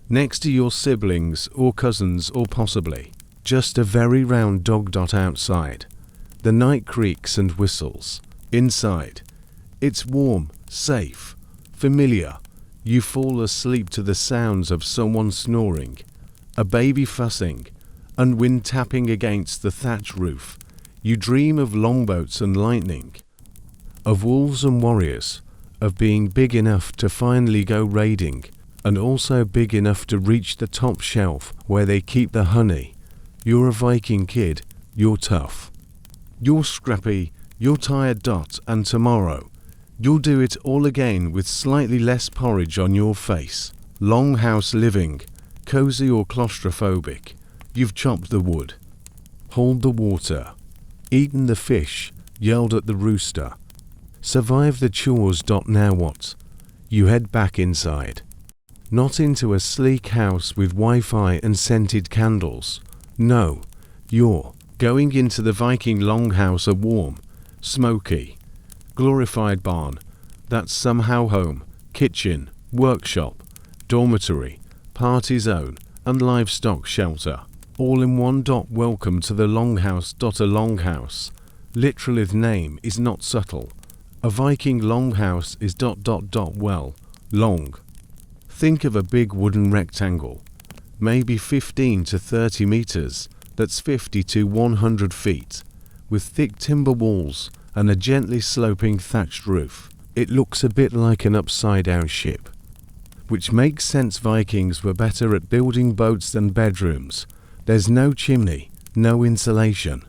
next to your siblings or cousins or possibly just a very round dog. Outside, the night creaks and whistles. Inside, it's warm, safe, familiar. You fall asleep to the sounds of someone snoring, a baby fussing, and wind tapping against the thatch roof. You dream of longboats and lightning, of wolves and warriors, of being big enough to finally go raiding, and also big enough to reach the top shelf where they keep the honey. You're a Viking kid. You're tough. You're scrappy. You're tired. And tomorrow, you'll do it all again with slightly less porridge on your face. Longhouse living, cozy or claustrophobic. You've chopped the wood, hauled the water, eaten the fish, yelled at the rooster. Survive the chores. Now what? You head back inside. Not into a sleek house with Wi-Fi and scented candles. No, you're going into the Viking longhouse, a warm, smoky, glorified barn that's somehow home, kitchen, workshop, dormitory, party zone, and livestock shelter, all in one. Welcome to the longhouse. A longhouse, literally the name is not subtle. A Viking longhouse is ... well, long. Think of a big wooden rectangle, maybe 15 to 30 meters, that's 50 to 100 feet, with thick timber walls and a gently sloping thatched roof. It looks a bit like an upside-down ship, which makes sense. Vikings were better at building boats than bedrooms. There's no chimney, no insulation,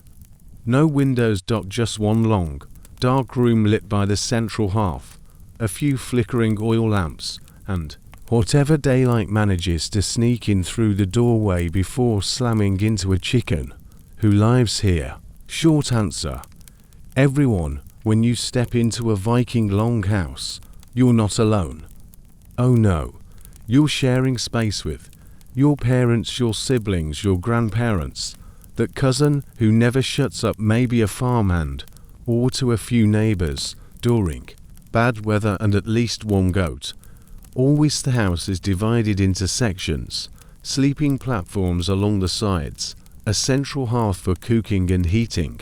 no windows. Just one long, dark room lit by the central hearth, a few flickering oil lamps, and whatever daylight manages to sneak in through the doorway before slamming into a chicken. Who lives here? Short answer: everyone. When you step into a Viking longhouse, you're not alone. Oh no, you're sharing space with your parents, your siblings, your grandparents, that cousin who never shuts up, maybe a farmhand, or to a few neighbors during bad weather, and at least one goat. Always the house is divided into sections, sleeping platforms along the sides, a central hearth for cooking and heating,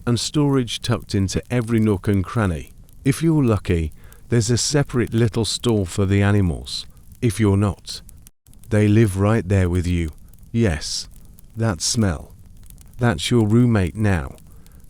and storage tucked into every nook and cranny. If you're lucky, there's a separate little stall for the animals. If you're not, they live right there with you. Yes, that smell. That's your roommate now.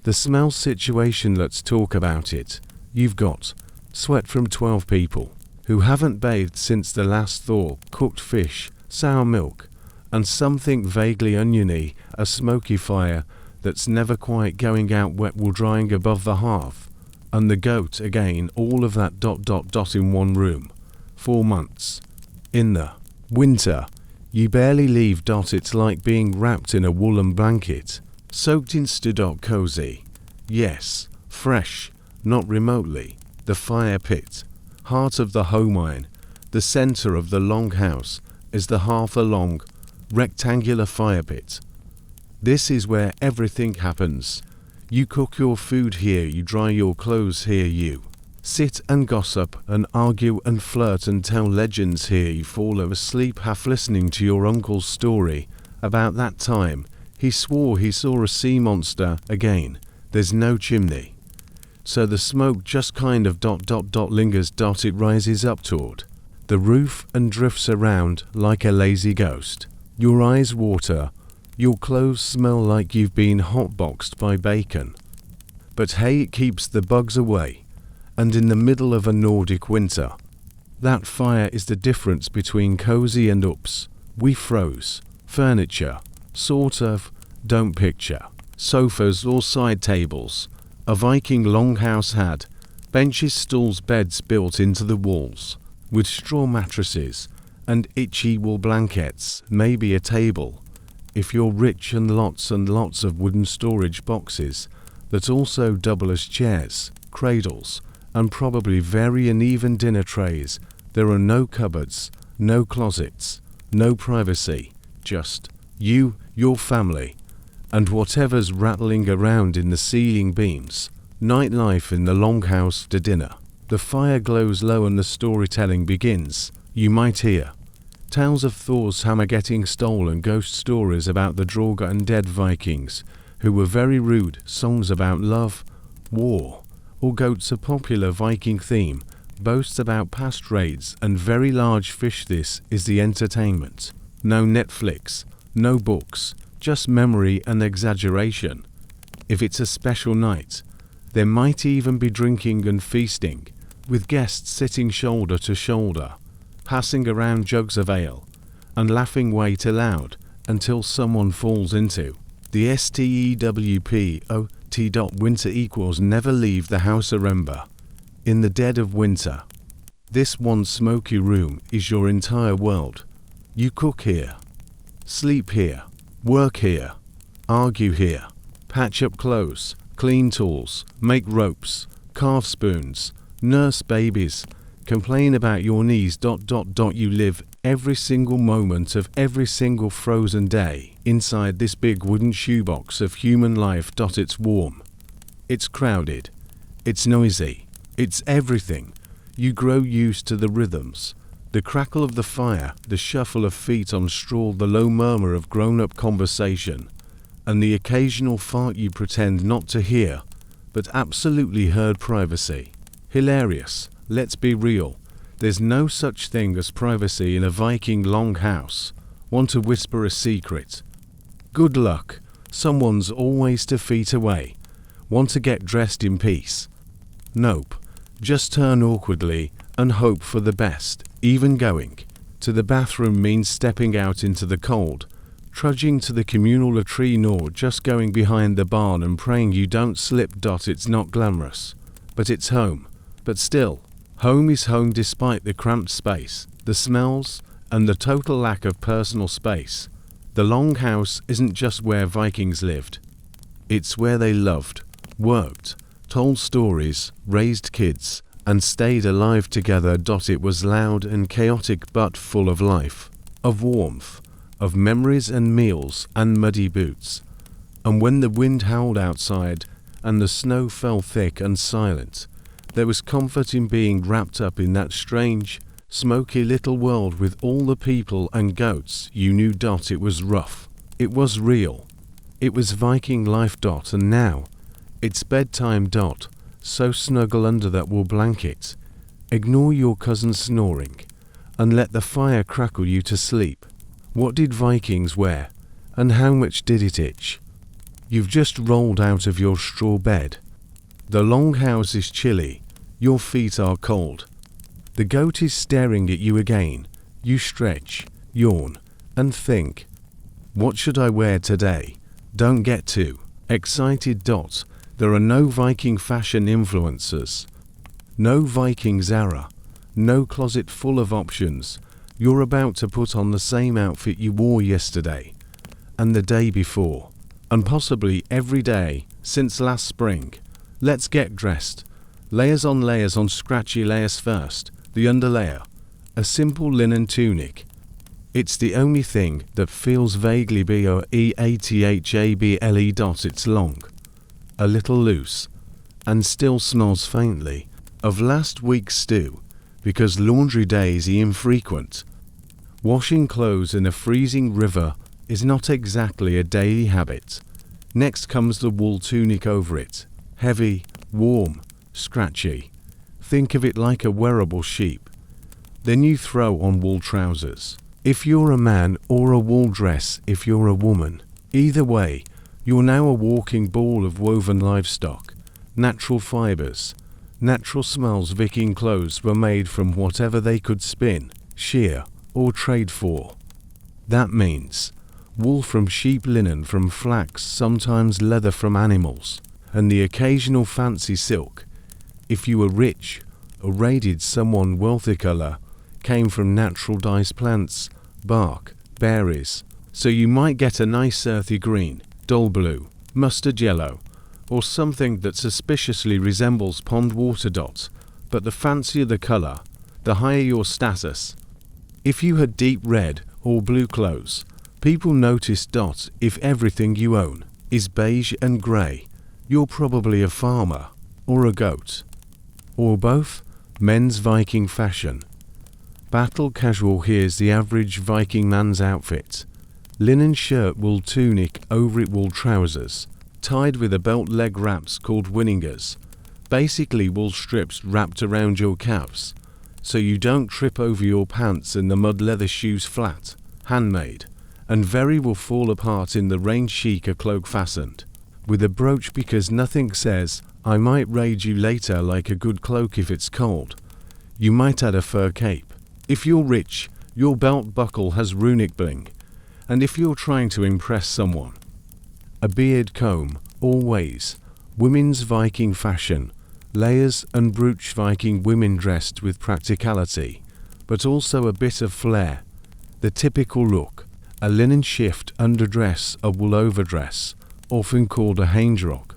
The smell situation, let's talk about it. You've got sweat from 12 people who haven't bathed since the last thaw, cooked fish, sour milk, and something vaguely oniony, a smoky fire that's never quite going out, wet wool drying above the hearth, and the goat again, all of that ... in one room. 4 months. In the winter, you barely leave. It's like being wrapped in a woolen blanket, soaked in stew. Cozy. Yes, fresh, not remotely. The fire pit, heart of the homine, the center of the longhouse, is the half a long, rectangular fire pit. This is where everything happens. You cook your food here, you dry your clothes here, you sit and gossip and argue and flirt and tell legends here. You fall asleep half listening to your uncle's story about that time he swore he saw a sea monster. Again, there's no chimney, so the smoke just kind of ... lingers. It rises up toward the roof and drifts around like a lazy ghost. Your eyes water. Your clothes smell like you've been hotboxed by bacon. But hey, it keeps the bugs away. And in the middle of a Nordic winter, that fire is the difference between cozy and oops. We froze. Furniture. Sort of. Don't picture. Sofas or side tables. A Viking longhouse had benches, stools, beds built into the walls, with straw mattresses and itchy wool blankets, maybe a table, if you're rich, and lots of wooden storage boxes that also double as chairs, cradles, and probably very uneven dinner trays. There are no cupboards, no closets, no privacy, just you, your family, and whatever's rattling around in the ceiling beams. Nightlife in the longhouse to dinner. The fire glows low and the storytelling begins. You might hear tales of Thor's hammer getting stolen, ghost stories about the Draugr and dead Vikings who were very rude, songs about love, war, or goats. A popular Viking theme boasts about past raids and very large fish. This is the entertainment. No Netflix, no books, just memory and exaggeration. If it's a special night, there might even be drinking and feasting, with guests sitting shoulder to shoulder, passing around jugs of ale, and laughing way too loud until someone falls into the STEWPOT. Winter equals never leave the house. Remember, in the dead of winter, this one smoky room is your entire world. You cook here, sleep here, work here, argue here, patch up clothes, clean tools, make ropes, carve spoons, nurse babies, complain about your knees. You live every single moment of every single frozen day inside this big wooden shoebox of human life. It's warm, it's crowded, it's noisy, it's everything. You grow used to the rhythms, the crackle of the fire, the shuffle of feet on straw, the low murmur of grown-up conversation, and the occasional fart you pretend not to hear, but absolutely heard. Privacy. Hilarious. Let's be real. There's no such thing as privacy in a Viking longhouse. Want to whisper a secret? Good luck. Someone's always 2 feet away. Want to get dressed in peace? Nope. Just turn awkwardly and hope for the best. Even going to the bathroom means stepping out into the cold, trudging to the communal latrine, or just going behind the barn and praying you don't slip. It's not glamorous, but it's home. But still, home is home despite the cramped space, the smells, and the total lack of personal space. The longhouse isn't just where Vikings lived. It's where they loved, worked, told stories, raised kids, and stayed alive together. It was loud and chaotic but full of life, of warmth, of memories and meals and muddy boots. And when the wind howled outside and the snow fell thick and silent, there was comfort in being wrapped up in that strange, smoky little world with all the people and goats you knew. It was rough. It was real. It was Viking life. And now, it's bedtime. So snuggle under that wool blanket, ignore your cousin snoring, and let the fire crackle you to sleep. What did Vikings wear, and how much did it itch? You've just rolled out of your straw bed. The longhouse is chilly, your feet are cold. The goat is staring at you again. You stretch, yawn, and think, what should I wear today? Don't get too excited. There are no Viking fashion influencers, no Viking Zara, no closet full of options. You're about to put on the same outfit you wore yesterday, and the day before, and possibly every day since last spring. Let's get dressed. Layers on scratchy layers first. The underlayer, a simple linen tunic. It's the only thing that feels vaguely boeathable. It's long, a little loose, and still smells faintly of last week's stew, because laundry days are infrequent. Washing clothes in a freezing river is not exactly a daily habit. Next comes the wool tunic over it, heavy, warm, scratchy. Think of it like a wearable sheep. Then you throw on wool trousers if you're a man, or a wool dress if you're a woman. Either way, you're now a walking ball of woven livestock, natural fibers, natural smells. Viking clothes were made from whatever they could spin, shear, or trade for. That means wool from sheep, linen from flax, sometimes leather from animals, and the occasional fancy silk. If you were rich or raided someone wealthy, color came from natural dyes, plants, bark, berries, so you might get a nice earthy green, dull blue, mustard yellow, or something that suspiciously resembles pond water dots, but the fancier the color, the higher your status. If you had deep red or blue clothes, people notice dots. If everything you own is beige and grey, you're probably a farmer or a goat. Or both. Men's Viking fashion. Battle casual. Here's the average Viking man's outfit. Linen shirt, wool tunic, over it wool trousers, tied with a belt, leg wraps called winningers. Basically wool strips wrapped around your calves, so you don't trip over your pants, in the mud. Leather shoes, flat, handmade, and very will fall apart in the rain. Chic, a cloak fastened with a brooch, because nothing says I might raid you later like a good cloak. If it's cold, you might add a fur cape. If you're rich, your belt buckle has runic bling, and if you're trying to impress someone, a beard comb. Always. Women's Viking fashion. Layers and brooch. Viking women dressed with practicality, but also a bit of flair. The typical look: a linen shift underdress, a wool overdress, often called a haingerock,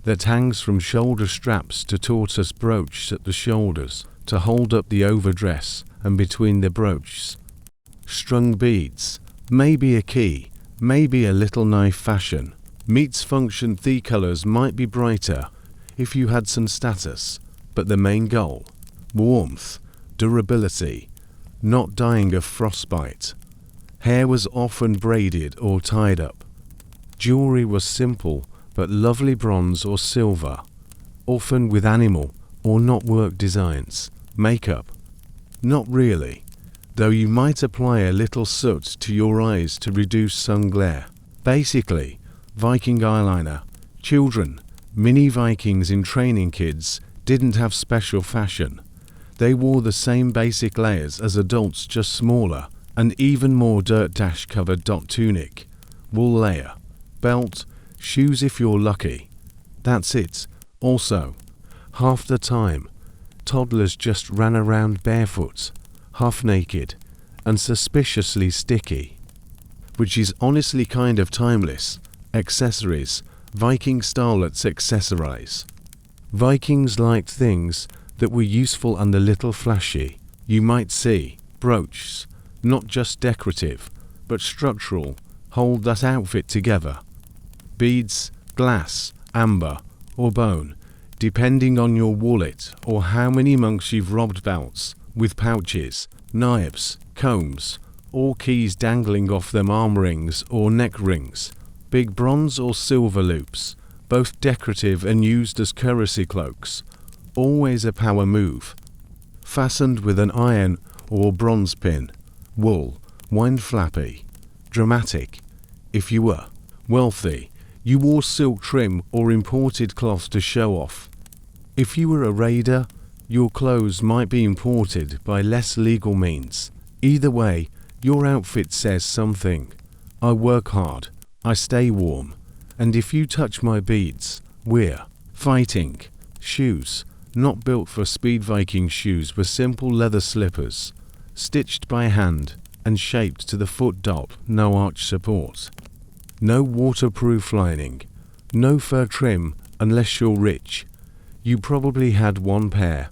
that hangs from shoulder straps to tortoise brooch at the shoulders to hold up the overdress, and between the brooches, strung beads, maybe a key, maybe a little knife. Fashion meets function. The colors might be brighter if you had some status, but the main goal: warmth, durability, not dying of frostbite. Hair was often braided or tied up. Jewelry was simple but lovely, bronze or silver, often with animal or knotwork designs. Makeup? Not really, though you might apply a little soot to your eyes to reduce sun glare. Basically, Viking eyeliner. Children, mini Vikings in training. Kids didn't have special fashion. They wore the same basic layers as adults, just smaller and even more. Dirt dash covered. Tunic, wool layer, belt, shoes if you're lucky. That's it. Also, half the time, toddlers just ran around barefoot, half naked, and suspiciously sticky, which is honestly kind of timeless. Accessories. Viking starlets accessorize. Vikings liked things that were useful and a little flashy. You might see brooches, not just decorative, but structural, hold that outfit together. Beads, glass, amber, or bone, depending on your wallet or how many monks you've robbed. Belts with pouches, knives, combs, or keys dangling off them. Arm rings or neck rings, big bronze or silver loops, both decorative and used as courtesy cloaks. Always a power move. Fastened with an iron or bronze pin. Wool, wine flappy, dramatic. If you were wealthy, you wore silk trim or imported cloth to show off. If you were a raider, your clothes might be imported by less legal means. Either way, your outfit says something. I work hard, I stay warm, and if you touch my beads, we're fighting. Shoes, not built for speed. Viking shoes were simple leather slippers, stitched by hand and shaped to the foot. No arch support, no waterproof lining, no fur trim unless you're rich. You probably had one pair,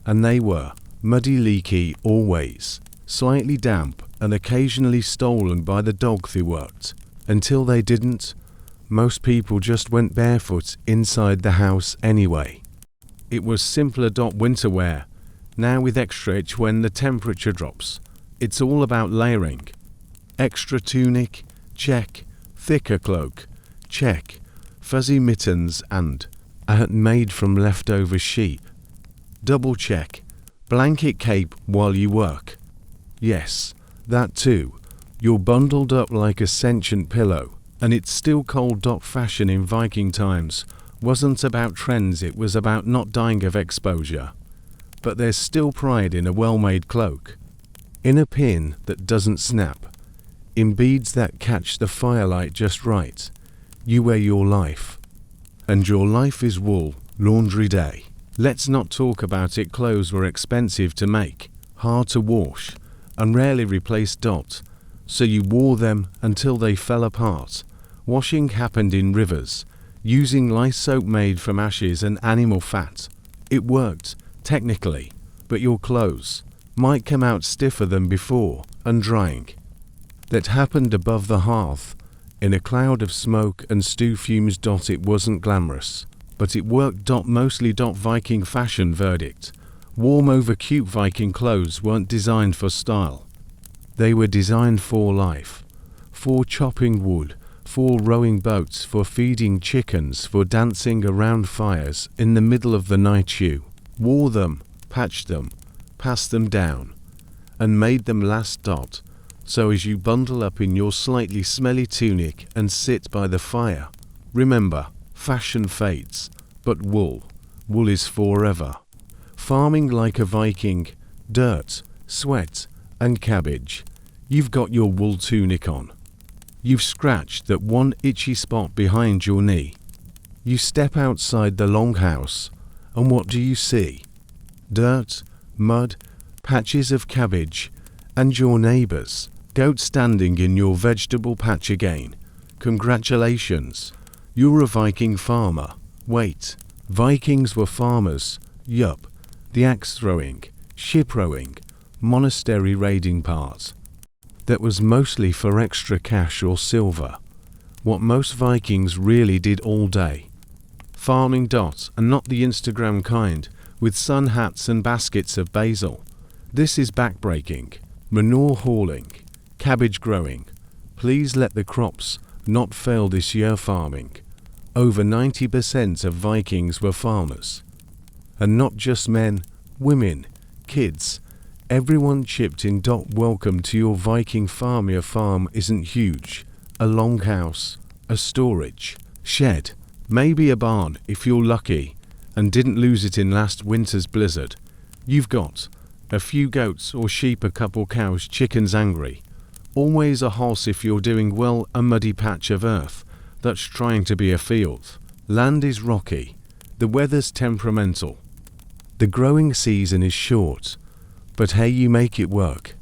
and they were muddy, leaky, always slightly damp, and occasionally stolen by the dog who worked. Until they didn't, most people just went barefoot inside the house anyway. It was simpler. Winter wear. Now with extra itch when the temperature drops. It's all about layering. Extra tunic? Check. Thicker cloak? Check. Fuzzy mittens and a hat made from leftover sheep? Double check. Blanket cape while you work? Yes, that too. You're bundled up like a sentient pillow. And it's still cold. Fashion in Viking times wasn't about trends, it was about not dying of exposure. But there's still pride in a well-made cloak, in a pin that doesn't snap, in beads that catch the firelight just right. You wear your life, and your life is wool. Laundry day. Let's not talk about it. Clothes were expensive to make, hard to wash, and rarely replaced. So you wore them until they fell apart. Washing happened in rivers, using lye soap made from ashes and animal fat. It worked, technically, but your clothes might come out stiffer than before, and drying. That happened above the hearth, in a cloud of smoke and stew fumes. It wasn't glamorous, but it worked. Mostly. Viking fashion verdict. Warm over cute. Viking clothes weren't designed for style. They were designed for life. For chopping wood, for rowing boats, for feeding chickens, for dancing around fires in the middle of the night. You wore them, patched them, passed them down, and made them last. So as you bundle up in your slightly smelly tunic and sit by the fire, remember, fashion fades, but wool is forever. Farming like a Viking, dirt, sweat, and cabbage. You've got your wool tunic on. You've scratched that one itchy spot behind your knee. You step outside the longhouse, and what do you see? Dirt, mud, patches of cabbage, and your neighbor's goat standing in your vegetable patch again. Congratulations, you're a Viking farmer. Wait, Vikings were farmers. Yup, the axe throwing, ship rowing, monastery raiding part. That was mostly for extra cash or silver. What most Vikings really did all day. Farming. And not the Instagram kind, with sun hats and baskets of basil. This is backbreaking. Manure hauling, cabbage growing. Please let the crops not fail this year. Farming. Over 90% of Vikings were farmers. And not just men, women, kids. Everyone chipped in. Welcome to your Viking farm. Your farm isn't huge. A longhouse, a storage shed, maybe a barn if you're lucky and didn't lose it in last winter's blizzard. You've got a few goats or sheep, a couple cows, chickens angry. Always a horse if you're doing well, a muddy patch of earth that's trying to be a field. Land is rocky. The weather's temperamental. The growing season is short. But hey, you make it work.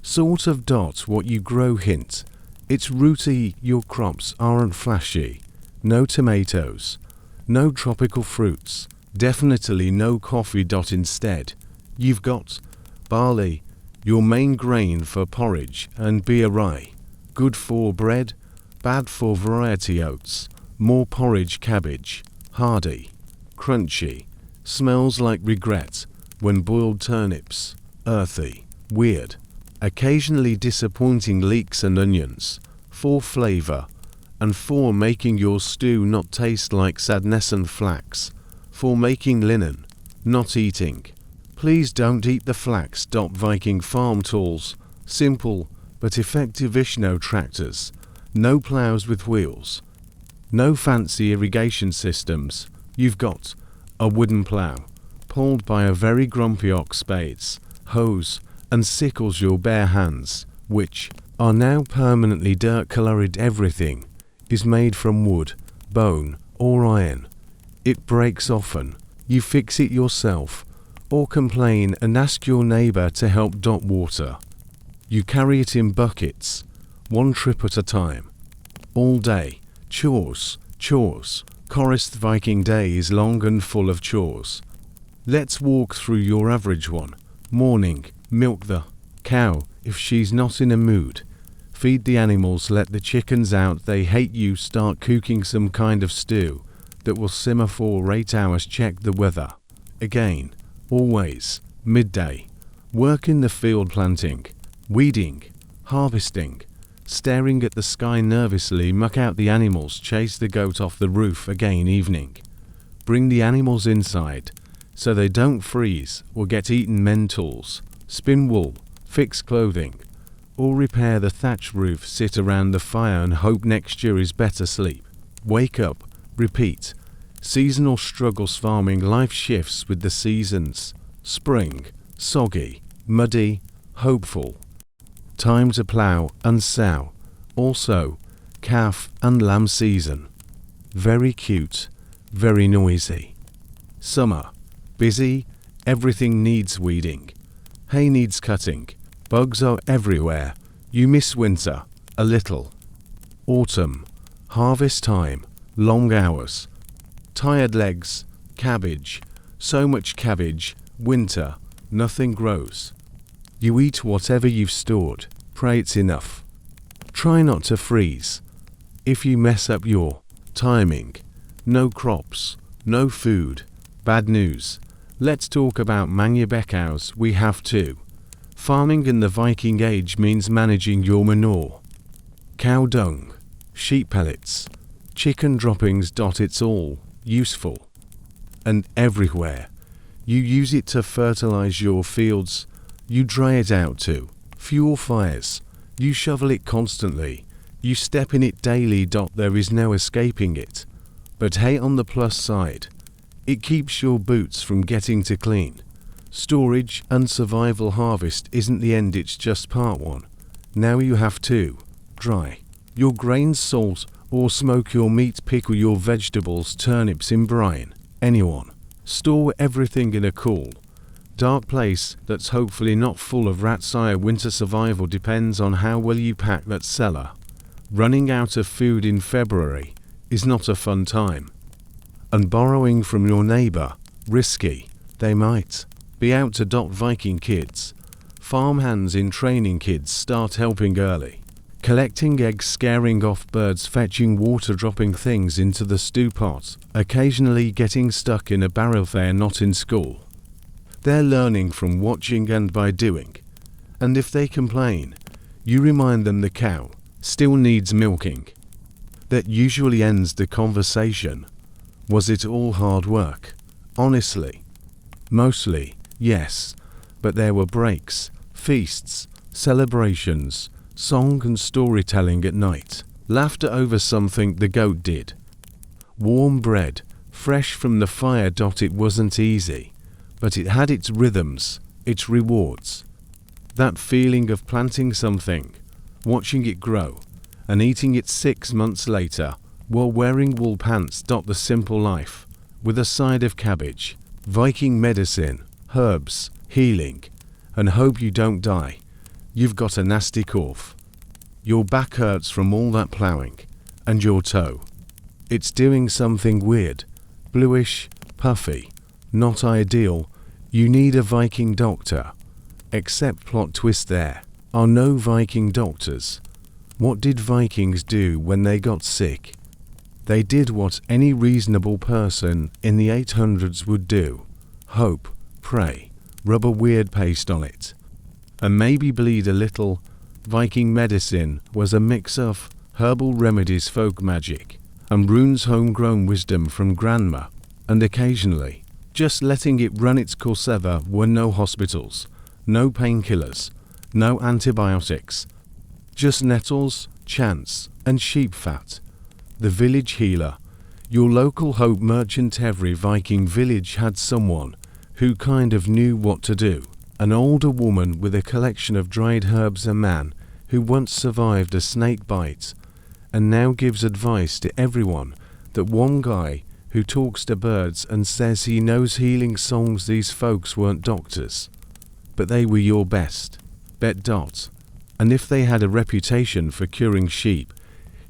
Sort of. What you grow. Hint. It's rooty. Your crops aren't flashy. No tomatoes. No tropical fruits. Definitely no coffee. Instead, you've got barley, your main grain for porridge, and beer rye. Good for bread, bad for variety. Oats, more porridge. Cabbage, hardy, crunchy, smells like regret when boiled. Turnips, earthy, weird, occasionally disappointing. Leeks and onions, for flavor, and for making your stew not taste like sadness. And flax, for making linen, not eating. Please don't eat the flax. Viking farm tools, simple but effective. No tractors, no plows with wheels, no fancy irrigation systems. You've got a wooden plow, pulled by a very grumpy ox. Spades, hose, and sickles. Your bare hands, which are now permanently dirt-colored. Everything is made from wood, bone, or iron. It breaks often. You fix it yourself, or complain and ask your neighbor to help. Water. You carry it in buckets, one trip at a time. All day. Chores. Chorus. Viking day is long and full of chores. Let's walk through your average one. Morning. Milk the cow if she's not in a mood. Feed the animals. Let the chickens out. They hate you. Start cooking some kind of stew that will simmer for 8 hours. Check the weather. Again. Always. Midday. Work in the field. Planting, weeding, harvesting, staring at the sky nervously. Muck out the animals. Chase the goat off the roof. Again. Evening. Bring the animals inside so they don't freeze or get eaten. Men tools. Spin wool, fix clothing, or repair the thatch roof, sit around the fire and hope next year is better sleep. Wake up, repeat. Seasonal struggles farming, life shifts with the seasons. Spring, soggy, muddy, hopeful. Time to plough and sow. Also, calf and lamb season. Very cute, very noisy. Summer, busy, everything needs weeding. Hay needs cutting. Bugs are everywhere. You miss winter, a little. Autumn, harvest time, long hours. Tired legs, cabbage, so much cabbage. Winter, nothing grows. You eat whatever you've stored, pray it's enough. Try not to freeze. If you mess up your timing, no crops, no food, bad news. Let's talk about manubekhouse. We have to. Farming in the Viking Age means managing your manure. Cow dung, sheep pellets, chicken droppings. It's all useful. And everywhere. You use it to fertilize your fields. You dry it out to fuel fires. You shovel it constantly. You step in it daily. There is no escaping it. But hey, on the plus side, it keeps your boots from getting too clean. Storage and survival. Harvest isn't the end, it's just part one. Now you have to dry your grains, salt or smoke your meat, pickle your vegetables, turnips in brine. Anyone. Store everything in a cool, dark place that's hopefully not full of rats. Winter survival depends on how well you pack that cellar. Running out of food in February is not a fun time. And borrowing from your neighbor, risky. They might be out to Viking kids. Farmhands in training. Kids start helping early. Collecting eggs, scaring off birds, fetching water, dropping things into the stew pot, occasionally getting stuck in a barrel. They're not in school. They're learning from watching and by doing. And if they complain, you remind them the cow still needs milking. That usually ends the conversation. Was it all hard work? Honestly, mostly, yes, but there were breaks, feasts, celebrations, song and storytelling at night, laughter over something the goat did. Warm bread, fresh from the fire. It wasn't easy, but it had its rhythms, its rewards. That feeling of planting something, watching it grow, and eating it 6 months later while wearing wool pants. The simple life, with a side of cabbage, Viking medicine, herbs, healing, and hope you don't die. You've got a nasty cough. Your back hurts from all that plowing, and your toe. It's doing something weird, bluish, puffy, not ideal. You need a Viking doctor. Except plot twist, there are no Viking doctors. What did Vikings do when they got sick? They did what any reasonable person in the 800s would do. Hope, pray, rub a weird paste on it, and maybe bleed a little. Viking medicine was a mix of herbal remedies, folk magic, and runes, homegrown wisdom from grandma, and occasionally just letting it run its course. There were no hospitals, no painkillers, no antibiotics, just nettles, chants, and sheep fat. The village healer, your local hope merchant. Every Viking village had someone who kind of knew what to do. An older woman with a collection of dried herbs, a man who once survived a snake bite and now gives advice to everyone, that one guy who talks to birds and says he knows healing songs. These folks weren't doctors, but they were your best bet. And if they had a reputation for curing sheep,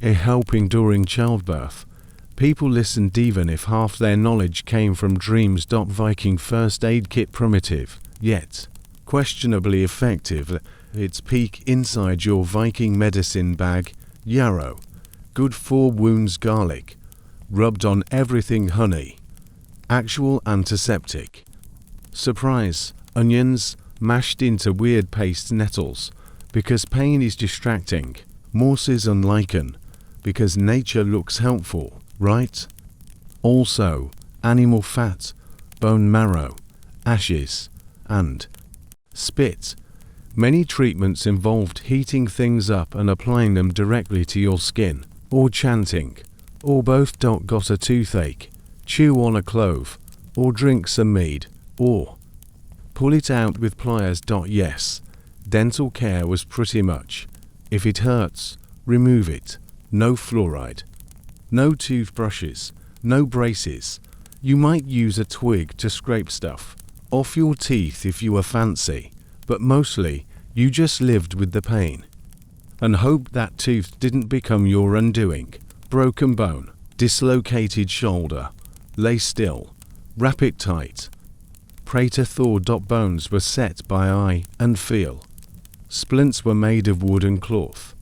helping during childbirth, people listened even if half their knowledge came from dreams. Viking first aid kit, primitive, yet questionably effective. Its peak inside your Viking medicine bag. Yarrow, good for wounds. Garlic, rubbed on everything. Honey, actual antiseptic. Surprise, onions, mashed into weird paste. Nettles, because pain is distracting. Mosses and lichen, because nature looks helpful, right? Also, animal fat, bone marrow, ashes, and spit, Many treatments involved heating things up and applying them directly to your skin, or chanting, or both. Got a toothache, chew on a clove, or drink some mead, or pull it out with pliers. Yes, dental care was pretty much, if it hurts, remove it. No fluoride, no toothbrushes, no braces. You might use a twig to scrape stuff off your teeth if you were fancy, but mostly you just lived with the pain and hoped that tooth didn't become your undoing. Broken bone, dislocated shoulder, lay still, wrap it tight. Pray to Thor. Bones were set by eye and feel. Splints were made of wood and cloth.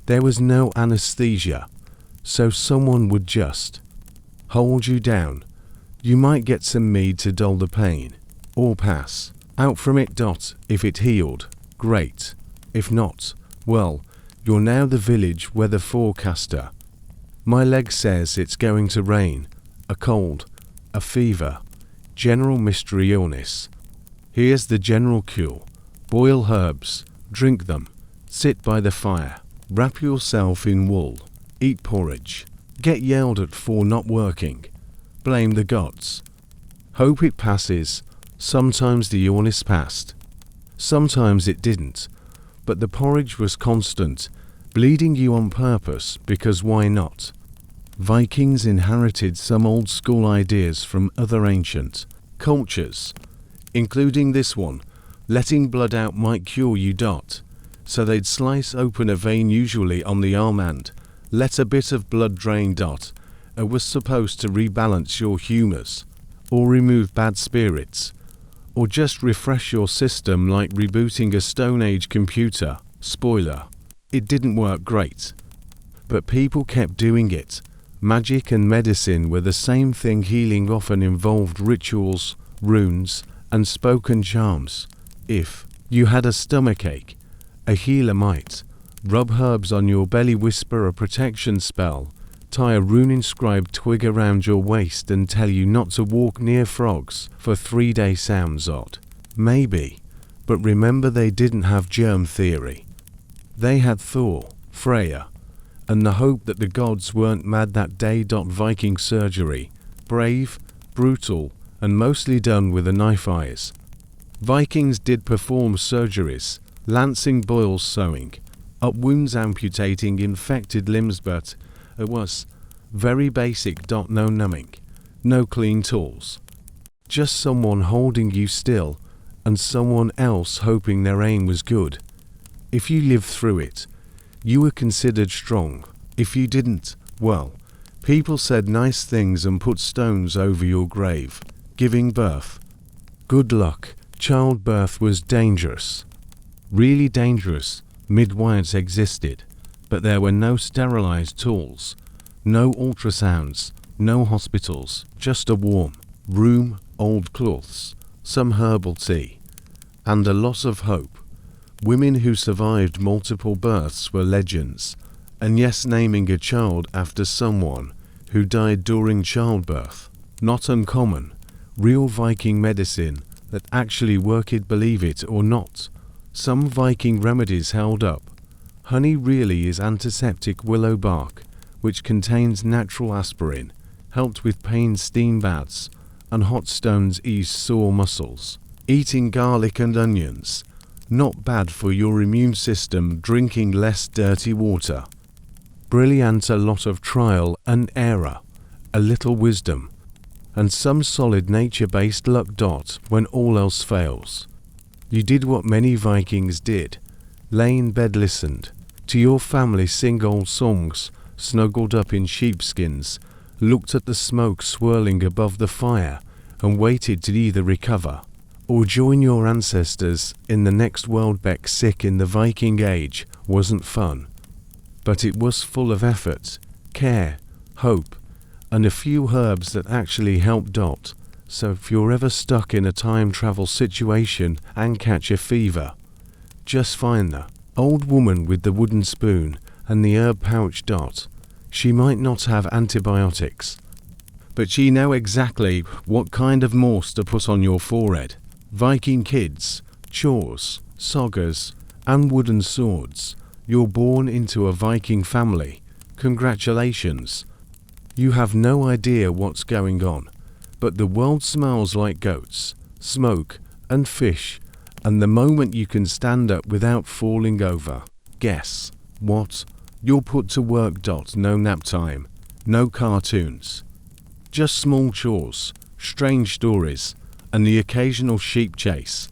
There was no anesthesia, so someone would just hold you down. You might get some mead to dull the pain, or pass out from it. If it healed, great. If not, well, you're now the village weather forecaster. My leg says it's going to rain, a cold, a fever, general mystery illness. Here's the general cure. Boil herbs, drink them, sit by the fire, wrap yourself in wool, eat porridge, get yelled at for not working, blame the gods. Hope it passes. Sometimes the illness passed, sometimes it didn't, but the porridge was constant, bleeding you on purpose because why not? Vikings inherited some old school ideas from other ancient cultures, including this one. Letting blood out might cure you. So they'd slice open a vein, usually on the arm, and let a bit of blood drain. It was supposed to rebalance your humors, or remove bad spirits, or just refresh your system like rebooting a Stone Age computer. Spoiler, it didn't work great. But people kept doing it. Magic and medicine were the same thing. Healing often involved rituals, runes, and spoken charms. If you had a stomachache, a healer might rub herbs on your belly, whisper a protection spell, tie a rune-inscribed twig around your waist, and tell you not to walk near frogs for 3 days. Sounds odd, maybe, but remember, they didn't have germ theory. They had Thor, Freya, and the hope that the gods weren't mad that day. Viking surgery, brave, brutal, and mostly done with a knife. Eyes. Vikings did perform surgeries, lancing boils, sewing up wounds, amputating infected limbs, but it was very basic. No numbing, no clean tools, just someone holding you still and someone else hoping their aim was good. If you lived through it, you were considered strong. If you didn't, well, people said nice things and put stones over your grave. Giving birth, good luck. Childbirth was dangerous, really dangerous. Midwives existed, but there were no sterilized tools, no ultrasounds, no hospitals, just a warm room, old cloths, some herbal tea, and a lot of hope. Women who survived multiple births were legends, and yes, naming a child after someone who died during childbirth, not uncommon. Real Viking medicine that actually worked, believe it or not. Some Viking remedies held up. Honey really is antiseptic. Willow bark, which contains natural aspirin, helped with pain. Steam baths and hot stones ease sore muscles. Eating garlic and onions, not bad for your immune system. Drinking less dirty water. Brilliant. A lot of trial and error, a little wisdom, and some solid nature-based luck. When all else fails, you did what many Vikings did. Lay in bed, listened to your family sing old songs, snuggled up in sheepskins, looked at the smoke swirling above the fire, and waited to either recover or join your ancestors in the next world. Being sick in the Viking Age wasn't fun, but it was full of effort, care, hope, and a few herbs that actually helped. So if you're ever stuck in a time travel situation and catch a fever, just find the old woman with the wooden spoon and the herb pouch. She might not have antibiotics, but she know exactly what kind of morse to put on your forehead. Viking kids, chores, sagas, and wooden swords. You're born into a Viking family. Congratulations. You have no idea what's going on, but the world smells like goats, smoke, and fish, and the moment you can stand up without falling over. Guess what? You're put to work. No nap time, no cartoons. Just small chores, strange stories, and the occasional sheep chase.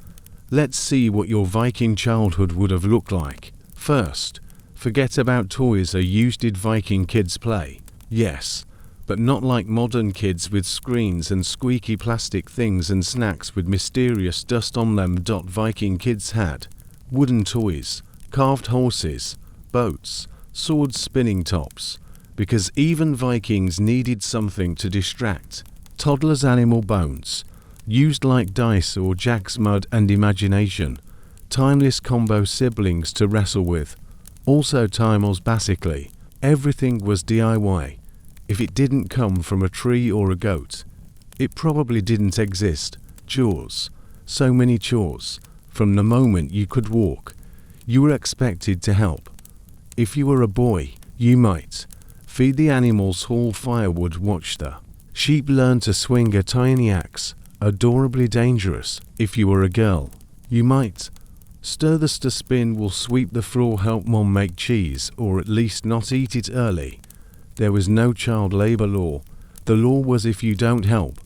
Let's see what your Viking childhood would have looked like. First, forget about toys or used. Did Viking kids play? Yes, but not like modern kids with screens and squeaky plastic things and snacks with mysterious dust on them. Viking kids had wooden toys, carved horses, boats, swords, spinning tops, because even Vikings needed something to distract. Toddlers' animal bones, used like dice or jacks, mud and imagination. Timeless combo siblings to wrestle with. Also timals. Basically, everything was DIY. If it didn't come from a tree or a goat, it probably didn't exist. Chores. So many chores. From the moment you could walk, you were expected to help. If you were a boy, you might feed the animals, haul firewood, watch the sheep, learn to swing a tiny axe, adorably dangerous. If you were a girl, you might stir the spin, will sweep the floor, help mom make cheese, or at least not eat it early. There was no child labor law. The law was if you don't help,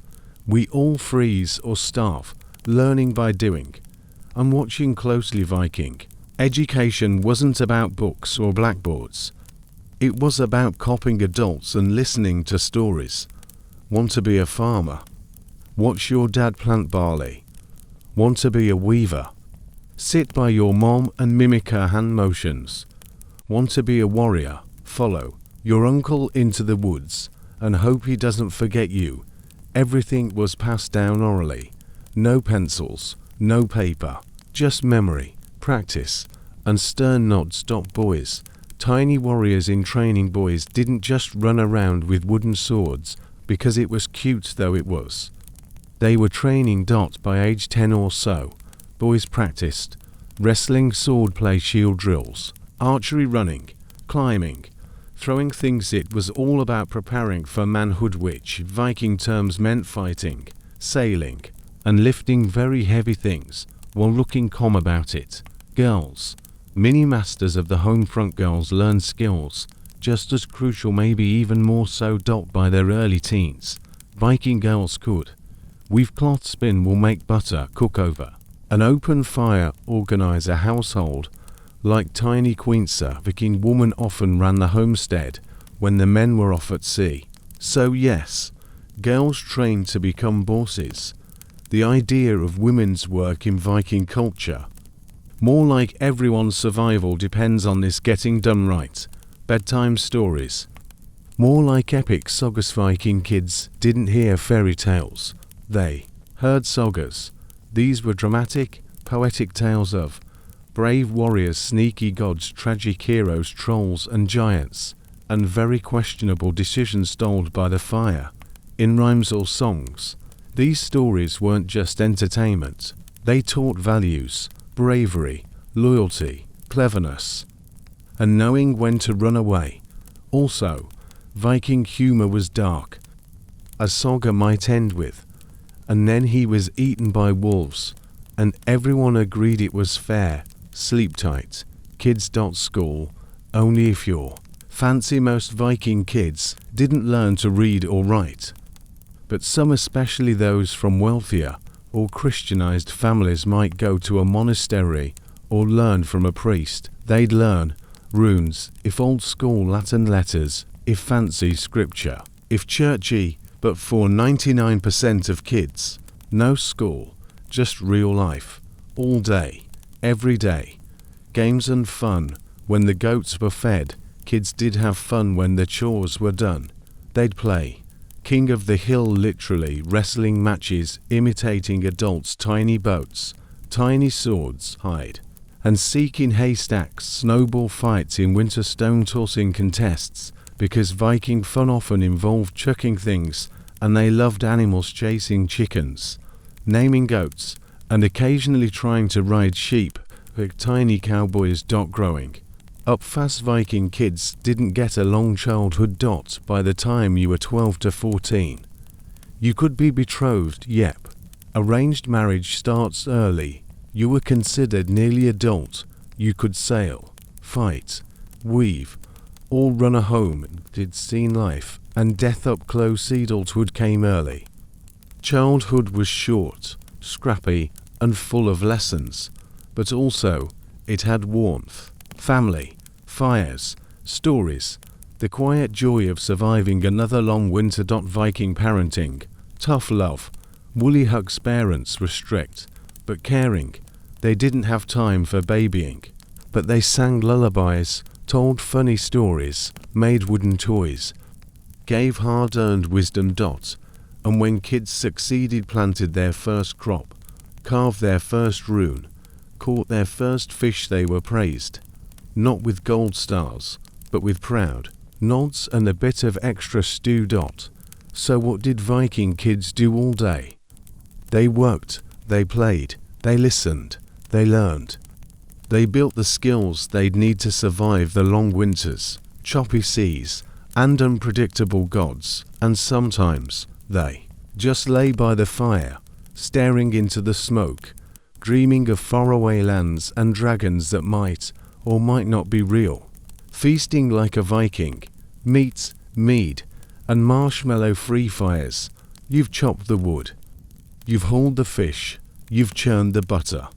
we all freeze or starve. Learning by doing. I'm watching closely. Viking education wasn't about books or blackboards. It was about copying adults and listening to stories. Want to be a farmer? Watch your dad plant barley. Want to be a weaver? Sit by your mom and mimic her hand motions. Want to be a warrior? Follow your uncle into the woods and hope he doesn't forget you. Everything was passed down orally. No pencils, no paper, just memory, practice, and stern nods. Boys, tiny warriors in training. Boys didn't just run around with wooden swords because it was cute, though it was. They were training. By age 10 or so, boys practiced wrestling, swordplay, shield drills, archery, running, climbing, throwing things. It was all about preparing for manhood, which Viking terms meant fighting, sailing, and lifting very heavy things while looking calm about it. Girls, mini masters of the home front. Girls learned skills just as crucial, maybe even more so. By their early teens, Viking girls could weave cloth, spin wool, make butter, cook over an open fire, organize a household. Like tiny queens, a Viking woman often ran the homestead when the men were off at sea. So yes, girls trained to become bosses. The idea of women's work in Viking culture, more like everyone's survival depends on this getting done right. Bedtime stories, more like epic sagas. Viking kids didn't hear fairy tales, they heard sagas. These were dramatic, poetic tales of brave warriors, sneaky gods, tragic heroes, trolls and giants, and very questionable decisions told by the fire, in rhymes or songs. These stories weren't just entertainment, they taught values, bravery, loyalty, cleverness, and knowing when to run away. Also, Viking humor was dark. A saga might end with, and then he was eaten by wolves, and everyone agreed it was fair. Sleep tight, kids. School, only if you're fancy. Most Viking kids didn't learn to read or write, but some, especially those from wealthier or Christianized families, might go to a monastery or learn from a priest. They'd learn runes, if old school Latin letters, if fancy scripture, if churchy. But for 99% of kids, no school, just real life, all day, every day. Games and fun. When the goats were fed, kids did have fun. When the chores were done, they'd play king of the hill, literally wrestling matches, imitating adults, tiny boats, tiny swords, hide and seek in haystacks, snowball fights in winter, stone tossing contests, because Viking fun often involved chucking things, and they loved animals, chasing chickens, naming goats, and occasionally trying to ride sheep. Big tiny cowboys. Growing up fast Viking kids didn't get a long childhood. By the time you were 12 to 14, you could be betrothed. Yep. Arranged marriage starts early. You were considered nearly adult. You could sail, fight, weave, or run a home. Did seen life and death up close. Adulthood came early. Childhood was short, scrappy, and full of lessons, but also it had warmth, family, fires, stories, the quiet joy of surviving another long winter. Viking parenting, tough love. Woolly hugs. Parents were strict, but caring. They didn't have time for babying, but they sang lullabies, told funny stories, made wooden toys, gave hard-earned wisdom. And when kids succeeded, planted their first crop, carved their first rune, caught their first fish, they were praised, not with gold stars, but with proud nods and a bit of extra stew. So what did Viking kids do all day? They worked, they played, they listened, they learned. They built the skills they'd need to survive the long winters, choppy seas, and unpredictable gods, and sometimes they just lay by the fire, staring into the smoke, dreaming of faraway lands and dragons that might or might not be real. Feasting like a Viking, meat, mead, and marshmallow-free fires. You've chopped the wood. You've hauled the fish. You've churned the butter.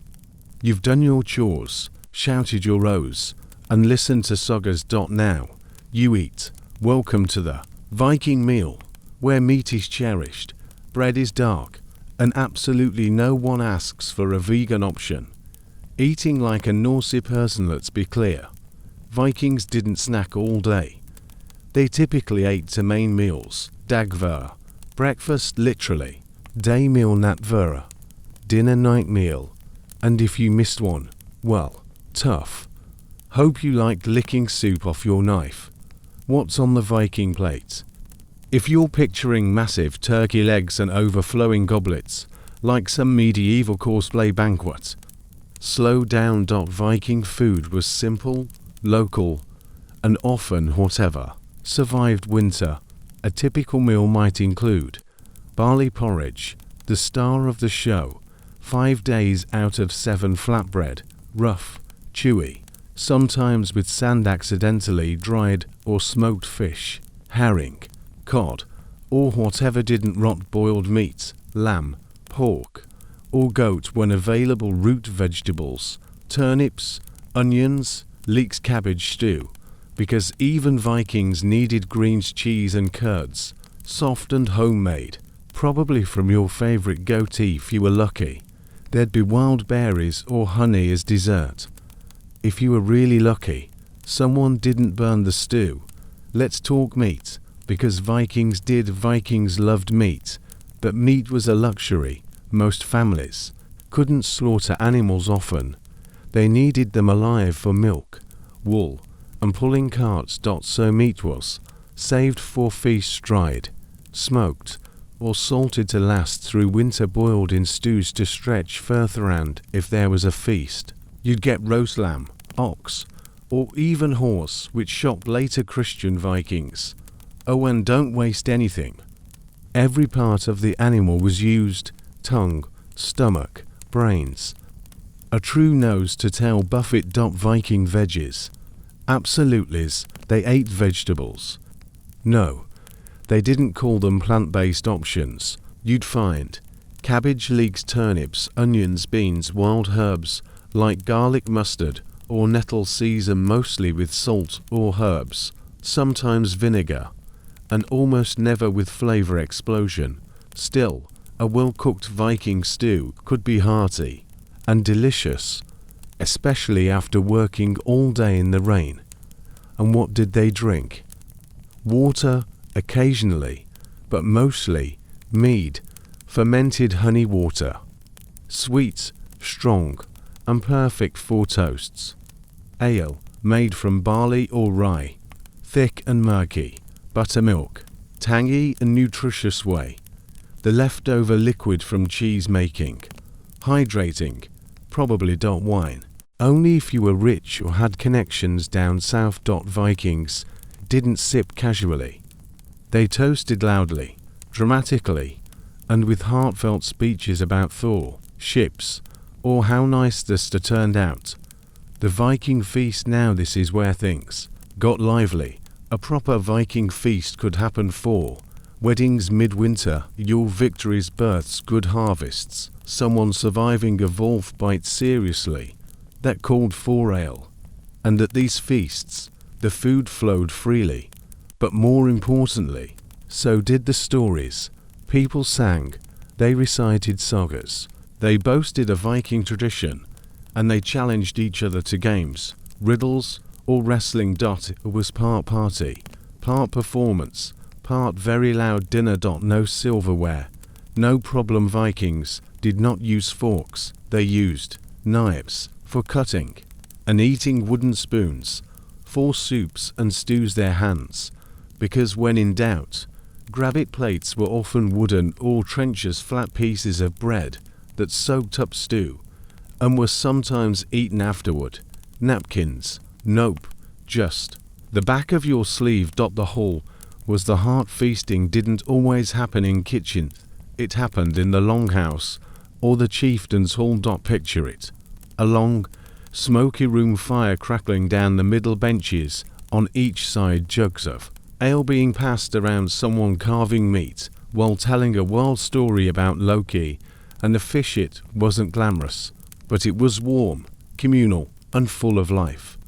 You've done your chores, shouted your o's, and listened to sagas. Now you eat. Welcome to the Viking meal, where meat is cherished, bread is dark, and absolutely no one asks for a vegan option. Eating like a Norse person. Let's be clear, Vikings didn't snack all day. They typically ate two main meals, dagvur, breakfast literally, day meal natvura, dinner night meal, and if you missed one, well, tough. Hope you liked licking soup off your knife. What's on the Viking plate? If you're picturing massive turkey legs and overflowing goblets, like some medieval cosplay banquet, slow down. Viking food was simple, local, and often whatever survived winter. A typical meal might include barley porridge, the star of the show, 5 days out of 7 flatbread, rough, chewy, sometimes with sand, accidentally dried or smoked fish, herring, cod, or whatever didn't rot, boiled meat, lamb, pork, or goat when available, root vegetables, turnips, onions, leeks, cabbage stew, because even Vikings needed greens, cheese and curds, soft and homemade, probably from your favorite goat if you were lucky. There'd be wild berries or honey as dessert. If you were really lucky, someone didn't burn the stew. Let's talk meat, because Vikings loved meat, but meat was a luxury. Most families couldn't slaughter animals often. They needed them alive for milk, wool, and pulling carts. So meat was saved for feasts, dried, smoked, or salted to last through winter, boiled in stews to stretch further, and if there was a feast, you'd get roast lamb, ox, or even horse, which shocked later Christian Vikings. Oh, and don't waste anything. Every part of the animal was used: tongue, stomach, brains. A true nose to tail buffet. Viking veggies. Absolutely's, they ate vegetables. No, they didn't call them plant-based options. You'd find cabbage, leeks, turnips, onions, beans, wild herbs like garlic, mustard, or nettle, seasoned mostly with salt or herbs, sometimes vinegar, and almost never with flavor explosion. Still, a well-cooked Viking stew could be hearty and delicious, especially after working all day in the rain. And what did they drink? Water, occasionally, but mostly mead, fermented honey water. Sweet, strong, and perfect for toasts. Ale, made from barley or rye, thick and murky. Buttermilk, tangy and nutritious whey, the leftover liquid from cheese making. Hydrating, probably. Wine, Only if you were rich or had connections down south. Vikings didn't sip casually. They toasted loudly, dramatically, and with heartfelt speeches about Thor, ships, or how nice the star turned out. The Viking feast. Now this is where things got lively. A proper Viking feast could happen for weddings midwinter, Yule victories, births, good harvests, someone surviving a wolf bite seriously. That called for ale. And at these feasts, the food flowed freely. But more importantly, so did the stories. People sang, they recited sagas, they boasted a Viking tradition, and they challenged each other to games, riddles, or wrestling. It was part party, part performance, part very loud dinner. No silverware, no problem. Vikings did not use forks, they used knives for cutting, and eating wooden spoons for soups and stews. Their hands, because when in doubt, grabbit plates were often wooden or trenchers, flat pieces of bread that soaked up stew and were sometimes eaten afterward. Napkins, nope, just the back of your sleeve. The whole was the heart. Feasting didn't always happen in kitchen, it happened in the longhouse or the chieftain's hall. Picture it, a long, smoky room, fire crackling down the middle, benches on each side, jugs of ale being passed around, someone carving meat while telling a world story about Loki and the fish. It wasn't glamorous, but it was warm, communal, and full of life.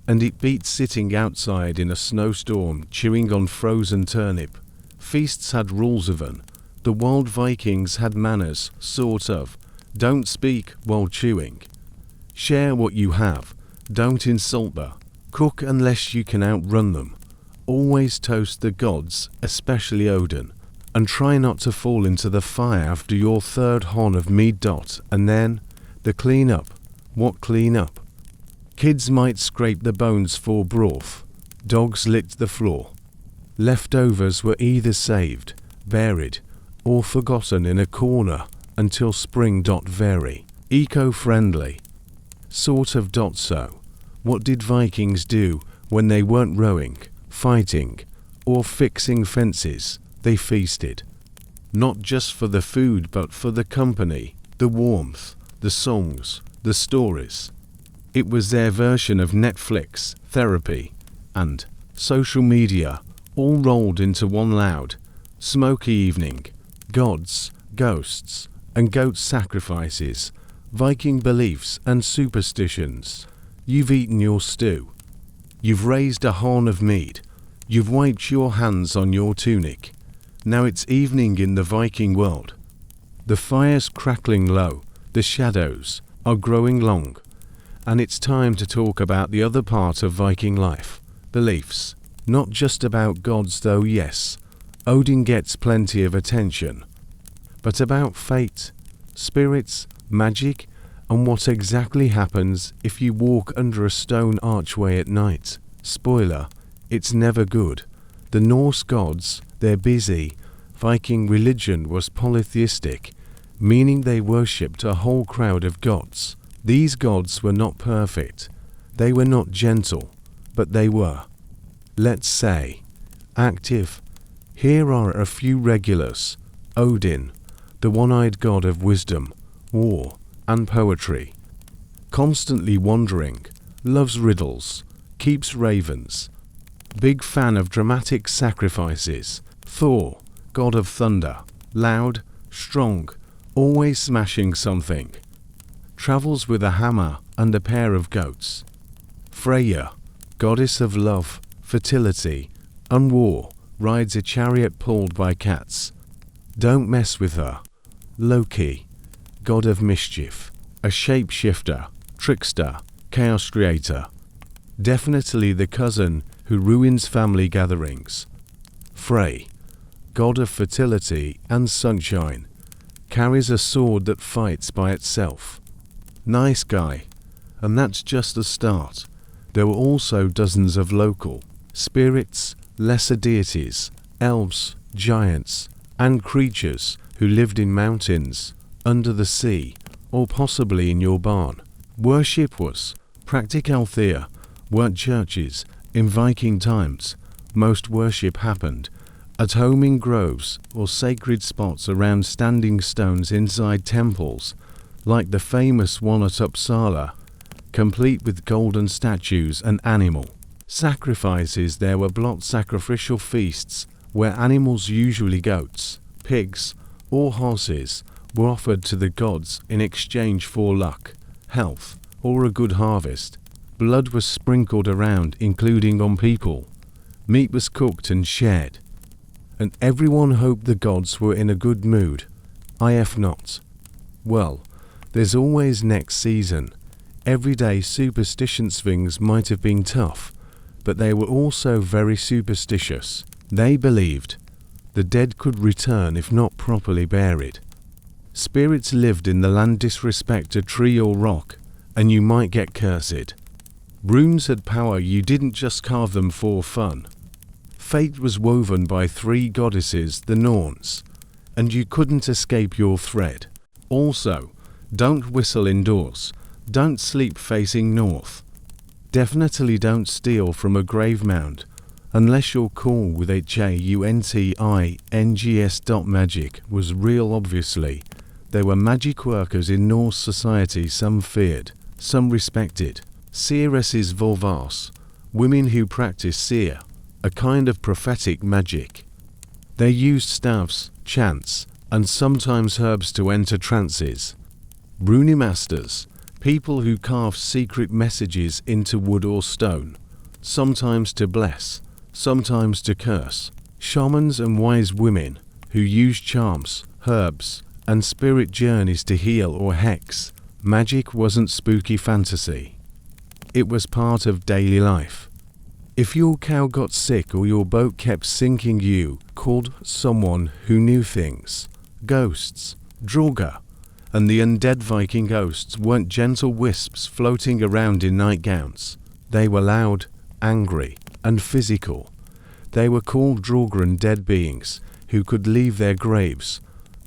And it beat sitting outside in a snowstorm chewing on frozen turnip. Feasts had rules even. The wild Vikings had manners, sort of. Don't speak while chewing. Share what you have. Don't insult the cook unless you can outrun them. Always toast the gods, especially Odin, and try not to fall into the fire after your third horn of mead. And then, the clean up. What clean up? Kids might scrape the bones for broth. Dogs licked the floor. Leftovers were either saved, buried, or forgotten in a corner until spring. Very eco-friendly. Sort of. So, what did Vikings do when they weren't rowing, fighting, or fixing fences? They feasted. Not just for the food but for the company, the warmth, the songs, the stories. It was their version of Netflix, therapy, and social media, all rolled into one loud, smoky evening. Gods, ghosts, and goat sacrifices, Viking beliefs and superstitions. You've eaten your stew. You've raised a horn of mead. You've wiped your hands on your tunic. Now it's evening in the Viking world. The fire's crackling low, the shadows are growing long, and it's time to talk about the other part of Viking life, beliefs. Not just about gods though, yes, Odin gets plenty of attention, but about fate, spirits, magic, and what exactly happens if you walk under a stone archway at night. Spoiler, it's never good. The Norse gods, they're busy. Viking religion was polytheistic, meaning they worshipped a whole crowd of gods. These gods were not perfect. They were not gentle, but they were, let's say, active. Here are a few regulars. Odin, the one-eyed god of wisdom, war, and poetry. Constantly wandering, loves riddles, keeps ravens. Big fan of dramatic sacrifices. Thor, god of thunder, loud, strong, always smashing something. Travels with a hammer and a pair of goats. Freya, goddess of love, fertility, and war, rides a chariot pulled by cats. Don't mess with her. Loki, god of mischief, a shapeshifter, trickster, chaos creator. Definitely the cousin who ruins family gatherings. Frey, god of fertility and sunshine, carries a sword that fights by itself. Nice guy. And that's just the start. There were also dozens of local spirits, lesser deities, elves, giants, and creatures who lived in mountains, under the sea, or possibly in your barn. Worship was practical there weren't churches. In Viking times, most worship happened at home in groves or sacred spots around standing stones inside temples, like the famous one at Uppsala, complete with golden statues and animal sacrifices. There were block sacrificial feasts where animals, usually goats, pigs, or horses, were offered to the gods in exchange for luck, health, or a good harvest. Blood was sprinkled around, including on people. Meat was cooked and shared. And everyone hoped the gods were in a good mood. If not, well, there's always next season. Everyday superstitions things might have been tough, but they were also very superstitious. They believed the dead could return if not properly buried. Spirits lived in the land. Disrespect a tree or rock, and you might get cursed. Runes had power. You didn't just carve them for fun. Fate was woven by 3 goddesses, the Norns, and you couldn't escape your thread. Also, don't whistle indoors. Don't sleep facing north. Definitely don't steal from a grave mound, unless you're cool with HAUNTINGS. Magic was real. Obviously, there were magic workers in Norse society. Some feared, some respected. Seeresses Volvas, women who practiced seer, a kind of prophetic magic. They used staves, chants, and sometimes herbs to enter trances. Runimasters, people who carved secret messages into wood or stone, sometimes to bless, sometimes to curse. Shamans and wise women who used charms, herbs, and spirit journeys to heal or hex. Magic wasn't spooky fantasy. It was part of daily life. If your cow got sick or your boat kept sinking, you called someone who knew things. Ghosts, Draugr, and the undead Viking ghosts weren't gentle wisps floating around in nightgowns. They were loud, angry, and physical. They were called Draugr, and dead beings who could leave their graves,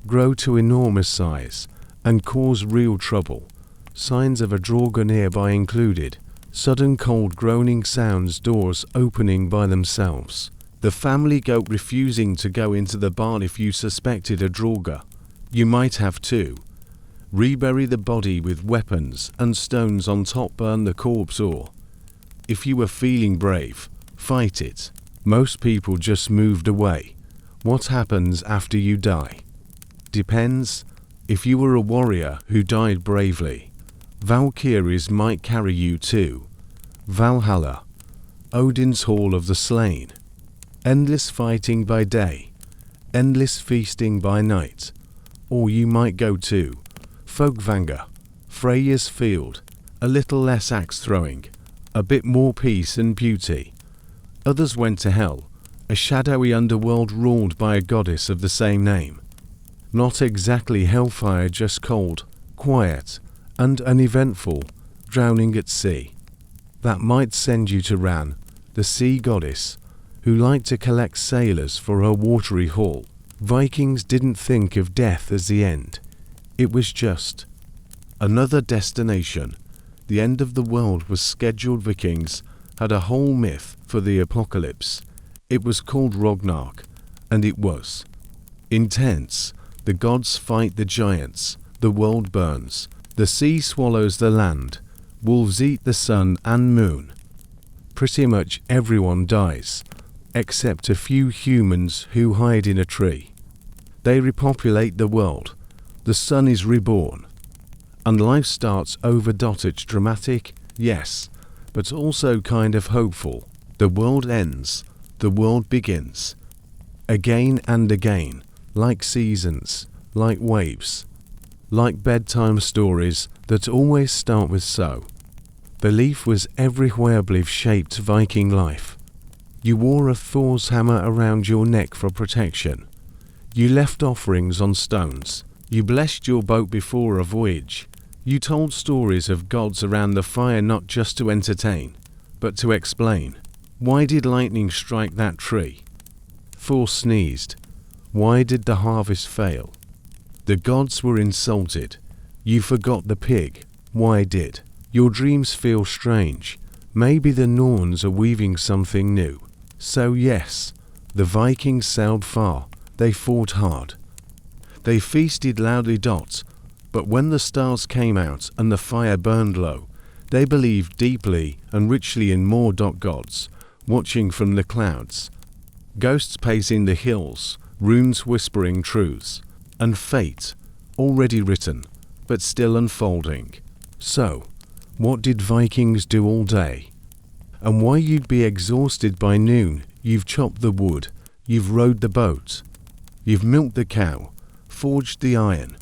grow to enormous size, and cause real trouble. Signs of a Draugr nearby included sudden cold groaning sounds, doors opening by themselves, the family goat refusing to go into the barn. If you suspected a Draugr, you might have to rebury the body with weapons and stones on top, burn the corpse, or, if you were feeling brave, fight it. Most people just moved away. What happens after you die? Depends. If you were a warrior who died bravely, Valkyries might carry you to Valhalla, Odin's Hall of the Slain. Endless fighting by day, endless feasting by night. Or you might go to Folkvanga, Freya's Field, a little less axe throwing, a bit more peace and beauty. Others went to Hell, a shadowy underworld ruled by a goddess of the same name. Not exactly hellfire, just cold, quiet, and uneventful, drowning at sea. That might send you to Ran, the sea goddess, who liked to collect sailors for her watery hall. Vikings didn't think of death as the end. It was just another destination. The end of the world was scheduled. Vikings had a whole myth for the apocalypse. It was called Ragnarok, and it was intense. The gods fight the giants, the world burns, the sea swallows the land, wolves eat the sun and moon. Pretty much everyone dies, except a few humans who hide in a tree. They repopulate the world, the sun is reborn, and life starts over. It's dramatic, yes, but also kind of hopeful. The world ends, the world begins. Again and again, like seasons, like waves, like bedtime stories that always start with so. Belief was everywhere. Belief shaped Viking life. You wore a Thor's hammer around your neck for protection. You left offerings on stones. You blessed your boat before a voyage. You told stories of gods around the fire, not just to entertain, but to explain. Why did lightning strike that tree? Thor sneezed. Why did the harvest fail? The gods were insulted. You forgot the pig. Why did Your dreams feel strange. Maybe the Norns are weaving something new. So yes, the Vikings sailed far. They fought hard. They feasted loudly. But when the stars came out and the fire burned low, they believed deeply and richly in more gods, watching from the clouds. Ghosts pacing the hills, runes whispering truths, and fate, already written, but still unfolding. So, what did Vikings do all day? And why you'd be exhausted by noon? You've chopped the wood, you've rowed the boat, you've milked the cow, forged the iron,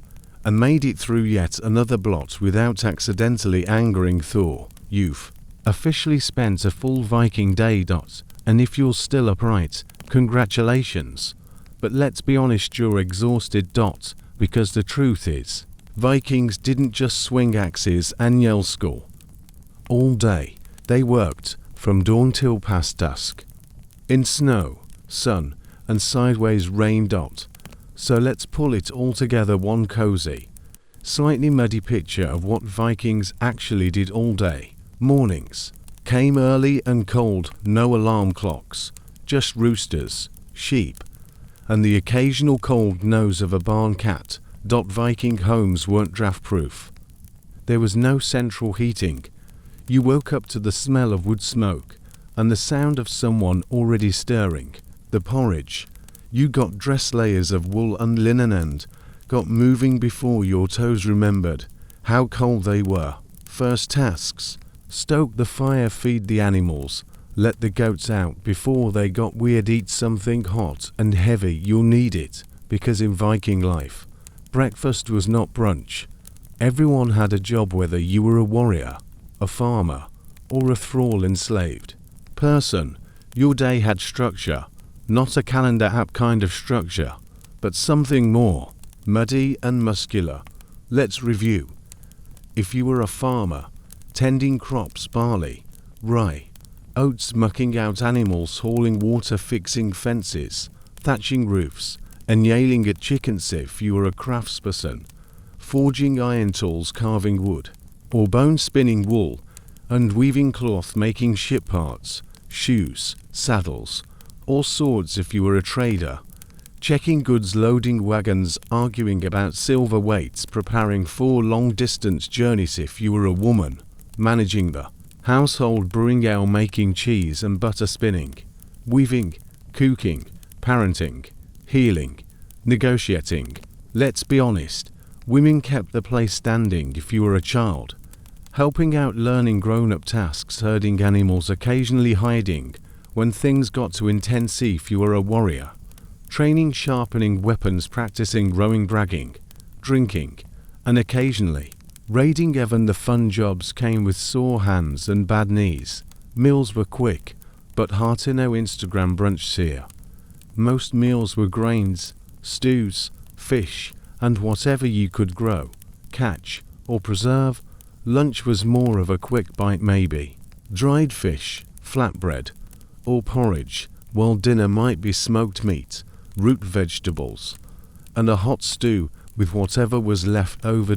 and made it through yet another blot without accidentally angering Thor. You've officially spent a full Viking day. And if you're still upright, congratulations. But let's be honest, you're exhausted. Because the truth is, Vikings didn't just swing axes and yell skull. All day, they worked, from dawn till past dusk. In snow, sun, and sideways rain. So let's pull it all together, one cozy, slightly muddy picture of what Vikings actually did all day. Mornings came early and cold, no alarm clocks, just roosters, sheep, and the occasional cold nose of a barn cat. Viking homes weren't draft-proof. There was no central heating. You woke up to the smell of wood smoke and the sound of someone already stirring the porridge. You got dress layers of wool and linen and got moving before your toes remembered how cold they were. First tasks: stoke the fire, feed the animals, let the goats out before they got weird, eat something hot and heavy. You'll need it, because in Viking life, breakfast was not brunch. Everyone had a job, whether you were a warrior, a farmer, or a thrall enslaved person. Your day had structure, not a calendar app kind of structure, but something more muddy and muscular. Let's review. If you were a farmer, tending crops, barley, rye, oats, mucking out animals, hauling water, fixing fences, thatching roofs, and nailing at chickens. If you were a craftsperson, forging iron tools, carving wood, or bone spinning wool, and weaving cloth, making ship parts, shoes, saddles, or swords. If you were a trader, checking goods, loading wagons, arguing about silver weights, preparing for long-distance journeys. If you were a woman, managing the household, brewing ale, making cheese and butter, spinning, weaving, cooking, parenting, healing, negotiating. Let's be honest, women kept the place standing. If you were a child, helping out, learning grown-up tasks, herding animals, occasionally hiding when things got too intense. If you were a warrior, training, sharpening weapons, practicing rowing, bragging, drinking, and occasionally raiding. Even the fun jobs came with sore hands and bad knees. Meals were quick, but hearty. No Instagram brunch here. Most meals were grains, stews, fish, and whatever you could grow, catch, or preserve. Lunch was more of a quick bite, maybe dried fish, flatbread, or porridge, while dinner might be smoked meat, root vegetables, and a hot stew with whatever was left over.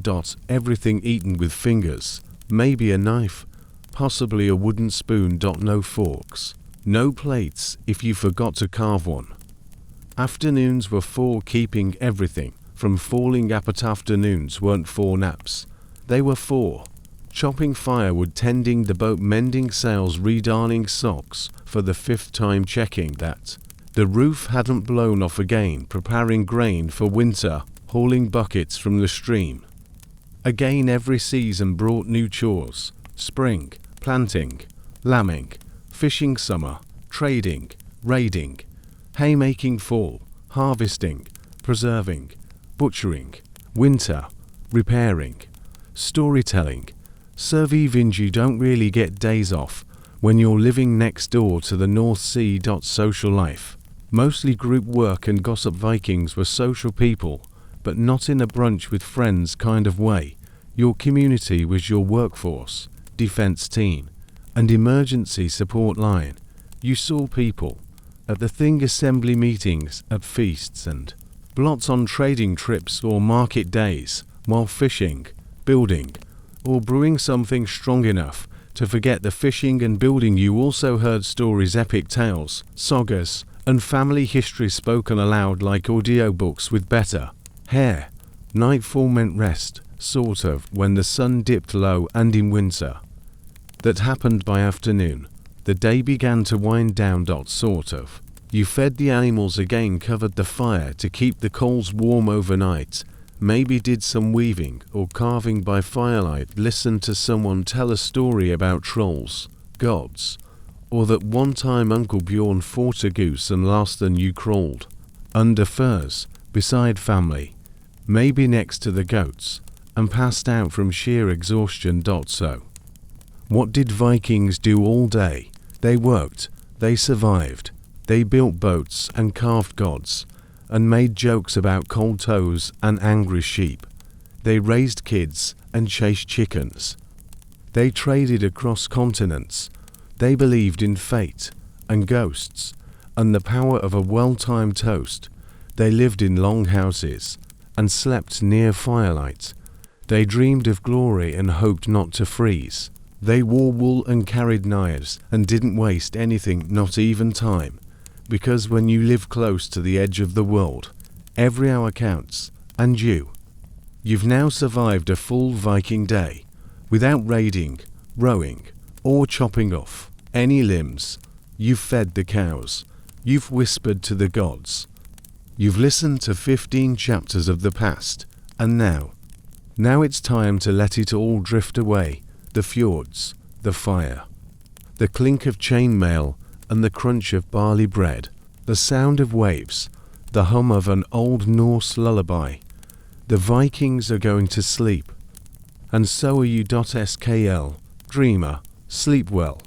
Everything eaten with fingers, maybe a knife, possibly a wooden spoon. No forks, no plates if you forgot to carve one. Afternoons were for keeping everything from falling apart. Afternoons weren't for naps. They were for chopping firewood, tending the boat, mending sails, redarning socks for the 5th time, checking that the roof hadn't blown off again, preparing grain for winter, hauling buckets from the stream. Again, every season brought new chores: spring, planting, lambing, fishing, summer, trading, raiding, haymaking, fall, harvesting, preserving, butchering, winter, repairing, storytelling, surviving. You don't really get days off when you're living next door to the North Sea. Social life, mostly group work and gossip. Vikings were social people, but not in a brunch with friends kind of way. Your community was your workforce, defense team, and emergency support line. You saw people at the thing, assembly meetings, at feasts and blots, on trading trips or market days, while fishing, building, or brewing something strong enough to forget the fishing and building. You also heard stories, epic tales, sagas, and family history spoken aloud like audiobooks with better hair. Nightfall meant rest, sort of, when the sun dipped low, and in winter. That happened by afternoon. The day began to wind down, sort of. You fed the animals again, covered the fire to keep the coals warm overnight, maybe did some weaving or carving by firelight, listened to someone tell a story about trolls, gods, or that one time Uncle Bjorn fought a goose and last then you crawled under furs, beside family, maybe next to the goats, and passed out from sheer exhaustion. So, what did Vikings do all day? They worked, they survived, they built boats and carved gods, and made jokes about cold toes and angry sheep. They raised kids and chased chickens. They traded across continents. They believed in fate and ghosts and the power of a well-timed toast. They lived in long houses and slept near firelight. They dreamed of glory and hoped not to freeze. They wore wool and carried knives and didn't waste anything, not even time, because when you live close to the edge of the world, every hour counts, and you've now survived a full Viking day, without raiding, rowing, or chopping off any limbs. You've fed the cows, you've whispered to the gods, you've listened to 15 chapters of the past, and now it's time to let it all drift away. The fjords, the fire, the clink of chainmail and the crunch of barley bread, the sound of waves, the hum of an old Norse lullaby. The Vikings are going to sleep, and so are you. SKL, dreamer, sleep well.